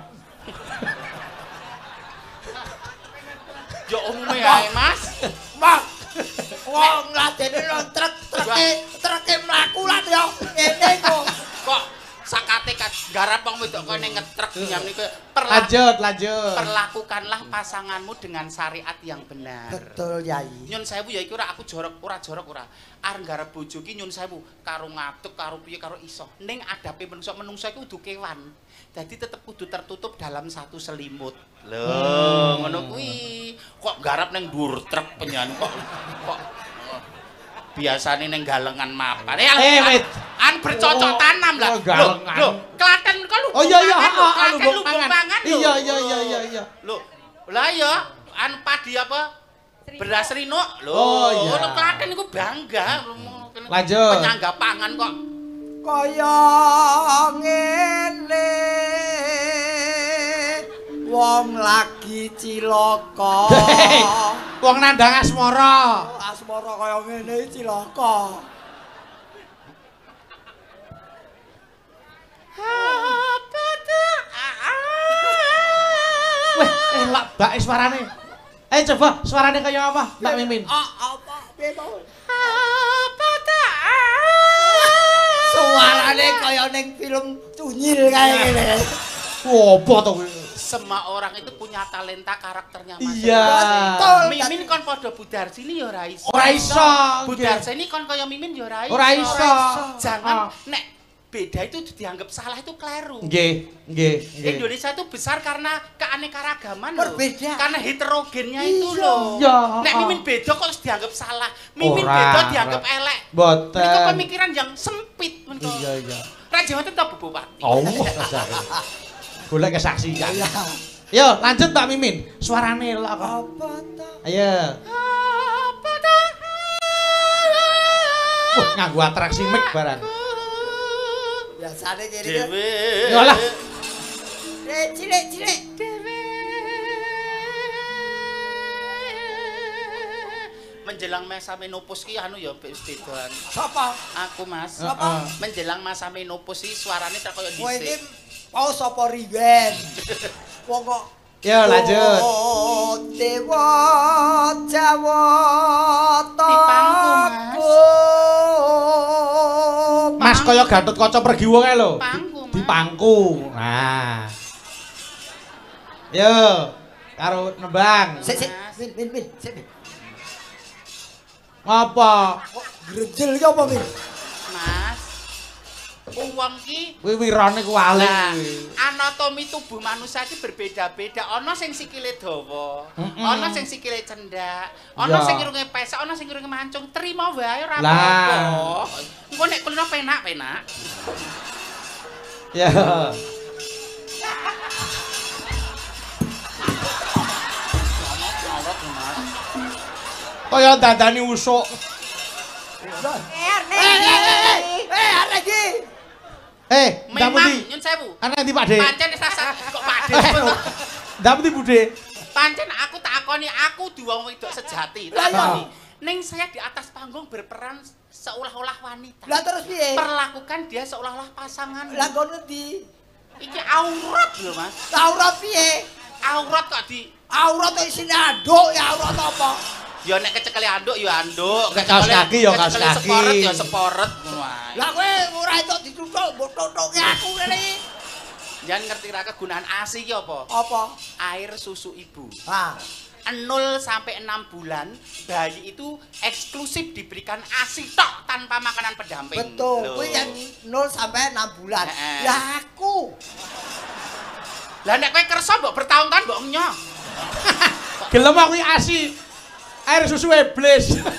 Ya umume ae Mas. Mak. Wong ladene lho treke mlaku lan yo ngene kok. Kok sakate garap wong wedok kene ngetrek jam niku Lanjut. perlakukanlah pasanganmu dengan syariat yang benar. Betul, Yai. Nyun sewu ya iku ora aku jorok ora. Arep garap bojo ki nyun sewu karo ngatuk karo piye karo iso. Ning adape menungso iku kudu kewan. Dadi tetep kudu tertutup dalam satu selimut. Lho, ngono kuwi. Kok garap ning dhuwur truk penyan kok biasane ning galengan mapan. Wit. An bercocok tanam lah. Lho, Klaten kok lu. Oh iya, Klaten lu pangan lho. Iya. Lho, lah ya an padi apa? Beras rino. Lho, Oh iya. Lho Klaten iku bangga. Lanjut. Penyangga pangan kok. Kaya ngene wong lagi cilaka. Wong nandang asmara. Asmara kaya ngene cilaka. Apa tuh? Weh, elak bae suarane. Ayo coba suarane kaya apa, Mbak Mimin? Apa? Piye to? Apa tuh? Suarane kaya ning film Tunyil kae ngene. Opo to kuwi? Semua orang itu punya talenta karakternya masing-masing. Iya. Betul. Mimin kon padha Budarsini ya ora iso. Ora iso. Budarsini kon kaya Mimin ya ora iso. Ora iso. Jangan nek beda itu dianggap salah itu keliru. Nggih. Indonesia itu besar karena keanekaragaman loh. Berbeda. Karena heterogennya itu loh. Iya. Nek Mimin beda kok harus dianggap salah. Mimin Ora, beda dianggap elek. Boten. Mereka pemikiran yang sempit menurut. Iya. Raja Hoten tak bupati. Oh. Golek kesaksian. Yo, lanjut Mbak Mimin. Suarane elok kok. Apa ta? Ayo. Apa dah? Wah, nganggo atraksi mic barang. Biasane kene. Dewe. Yalah. Cilik. Dewe. Menjelang masa menopause ki anu ya wis bedoan. Sapa? Aku Mas. Apa? Menjelang masa menopause iki suarane tak koyo Kowe iki dhisik. mau sapa riwen? Wong kok Yo, lanjut. Oh, Dewa Jawa Dipangku, Mas. Mas kaya Gatotkaca pergi wong ae lho. Pangku, Mas. Dipangku. Nah. Yo, karo nembang. Sik, Min, sik. Apa? Grejel ki apa, Min? Mas. Wong ki Kuwi wirane kuwi. Anatomi tubuh manusia iki berbeda-beda. Ana sing sikile dawa, ana sing sikile cendak, ana sing irunge pesek, ana sing irunge mancung. Trima wae ora apa-apa. Engko nek kulino penak-penak. Ya. Kaya dandani usuk. Arek iki. Ndak pundi? Nyun sewu. Ana ndi Pak De? Pancen wis rasa kok Pak De. Ndak pundi Bude? Pancen aku takoni aku di wong wedok sejati. Takoni. Ning saya di atas panggung berperan seolah-olah wanita. Lah terus piye? Perlakukan dia seolah-olah pasangan. Lah kono ndi? Iki aurat lho, Mas. Aurat piye? Aurat kok di Aurat isine anduk ya aurat apa? ya nek kecekele anduk ya anduk, nek kaos kaki ya kaos kaki. Seporet ya seporet ngono wae. Lah kowe ora entuk dituthuk, mbok tuthuke aku ngene iki. Jangan ngerti ra kegunaan ASI iki apa? Apa? Air susu ibu. Ha. 0 sampai 6 bulan bayi itu eksklusif diberikan ASI tok tanpa makanan pendamping. Betul. Kuwi yang 0 sampai 6 bulan. Lah aku. Lah nek kowe kersa mbok bertahun-tahun mbok nyok. Gelem aku ASI. Air susu iblis. Alah,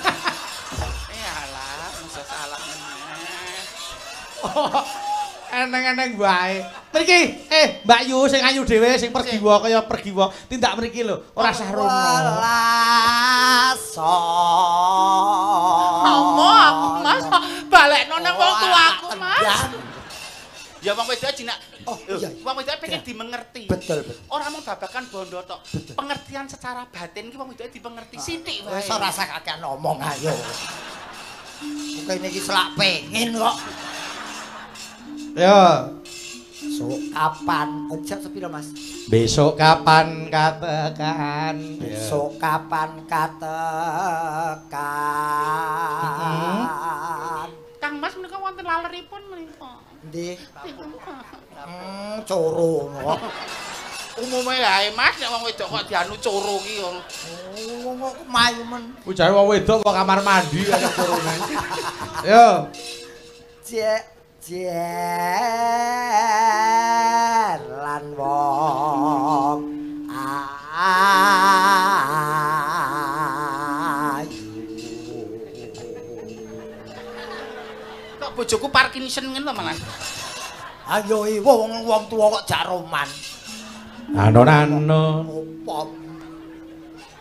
masa salah meneh. Eneng-eneng wae. Mriki, Mbak Yu sing ayu dhewe sing pergiwa kaya pergiwa. Tindak mriki lho, ora sah rono. Walaso. Omo aku Mas, balekno nang wong tuaku Mas. Ya wong wedok jinak. Oh iya. Wong wedok pengen dimengerti. Betul. Ora mung babakan bondo tok. Pengertian secara batin ki wong wedok dimengerti sithik wae. Wis ora usah kakean ngomong ayo. Kene iki selak pengen kok. Ya. So kapan? Ojek sepiro Mas? Besok kapan katakan? Besok kapan katakan? Kang Mas menika wonten laleripun menika. Ndi? Coro kok. Umume ae Mas nek wong wedok kok dianu coro ki ngono. Kok mayu men. Ujare wong wedok kok kamar mandi ana corone. Yo. Jer lan wong Kok bojoku Parkinson ngene malah. Ayo wong tuwa kok jaroman. Anon-anon. Opom.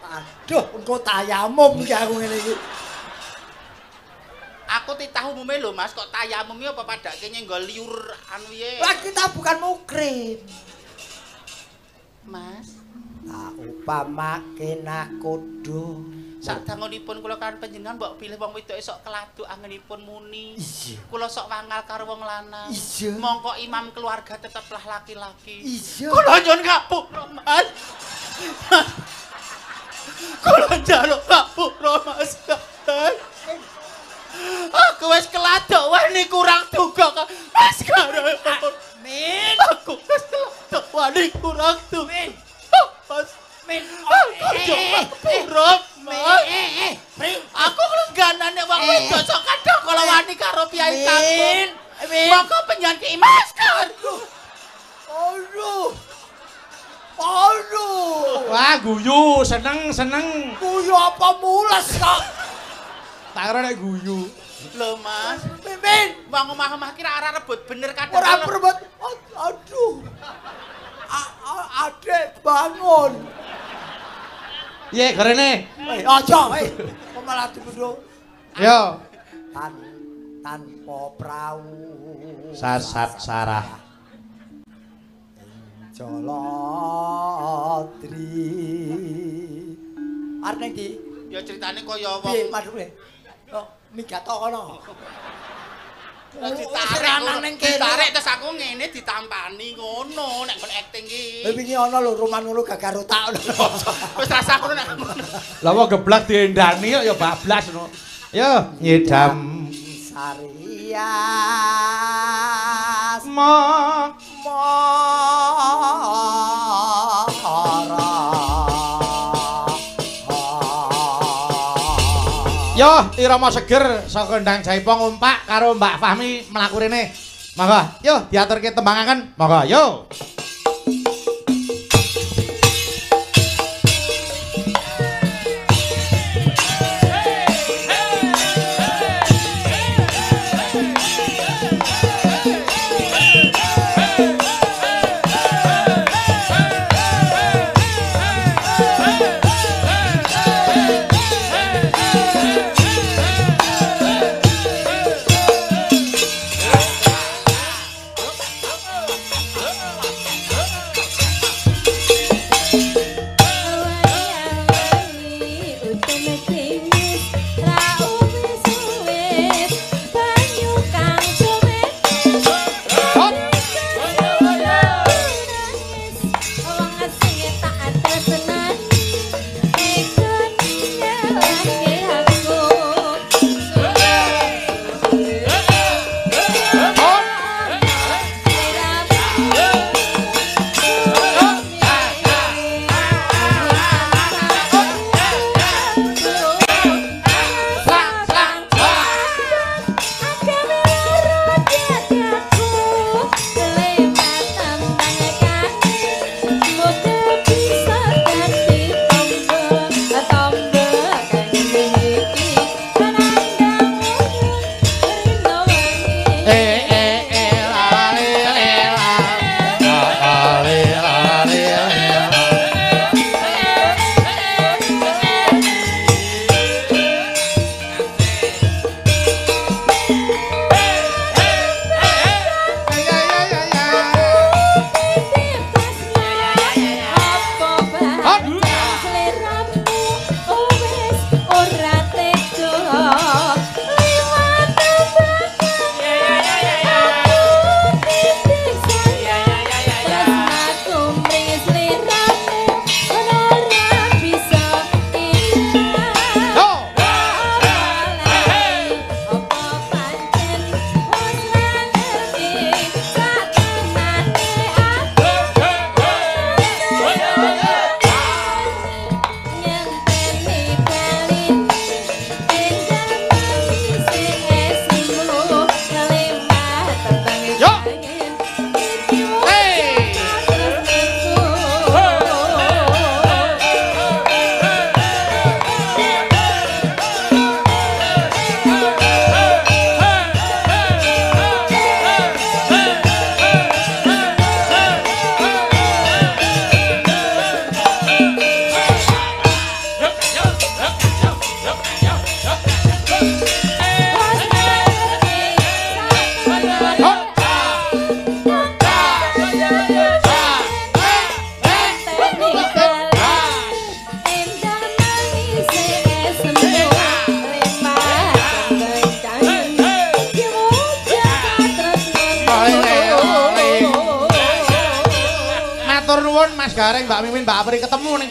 Aduh, engko tayamum iki aku ngene iki. Aku titah umume lho Mas, kok tayamum apa padake nyenggol liur anu ye. Lah kita bukan mukrim. Mas, Tak upamake nakodo. sadangunipun kula kan panjenengan mbok pilih wong wedok sok keladuk angenipun muni. Iya. Kula sok wangal karo wong lanang. Iya. Mongko imam keluarga teteplah laki-laki. Iya. Kula nyuwun ngapura, Mas. Kula njaluk ngapura, Mas. Aku wis keladuk wani kurang duga kok. Mas karo. Min, Aku wis keladuk wani kurang duga. Min. Mas, Min. Purop, Mas. Min. Aku lengganane wong wedok sok kadang kala wani karo piyai kampung. Min. Mongko penyanyi Mas karo. Aduh. Wah, guyu, seneng. Kuyu apa mules kok? Tak kira nek guyu. Lho Mas, Min. wong omah-omah ki ora rebut bener kadang. Ora perbet. Aduh. Adek bangun. Ye, garene. Aja, kok malah dipundhut. Yo. Tanpa prau. Sasat sarah. Jolotri. Arep ndi? Ya ceritane kaya Piye wong madune? Oh, migato kono. ditarik terus aku ngene ditampani ngono nek kon acting ki. Wingi ana lho roman ngono gagar otak lho. Wis rasa ngono nek. Lah wong geblak diendani kok ya bablas ngono. Yo, nyedam Sarias mok mok Yo, irama seger saka Endang Jaipong umpak karo Mbak Fahmi mlaku rene. Monggo, yo diaturke tembangaken. Monggo, yo. Mas Gareng, Mbak Mimin, Mbak Apri ketemu ning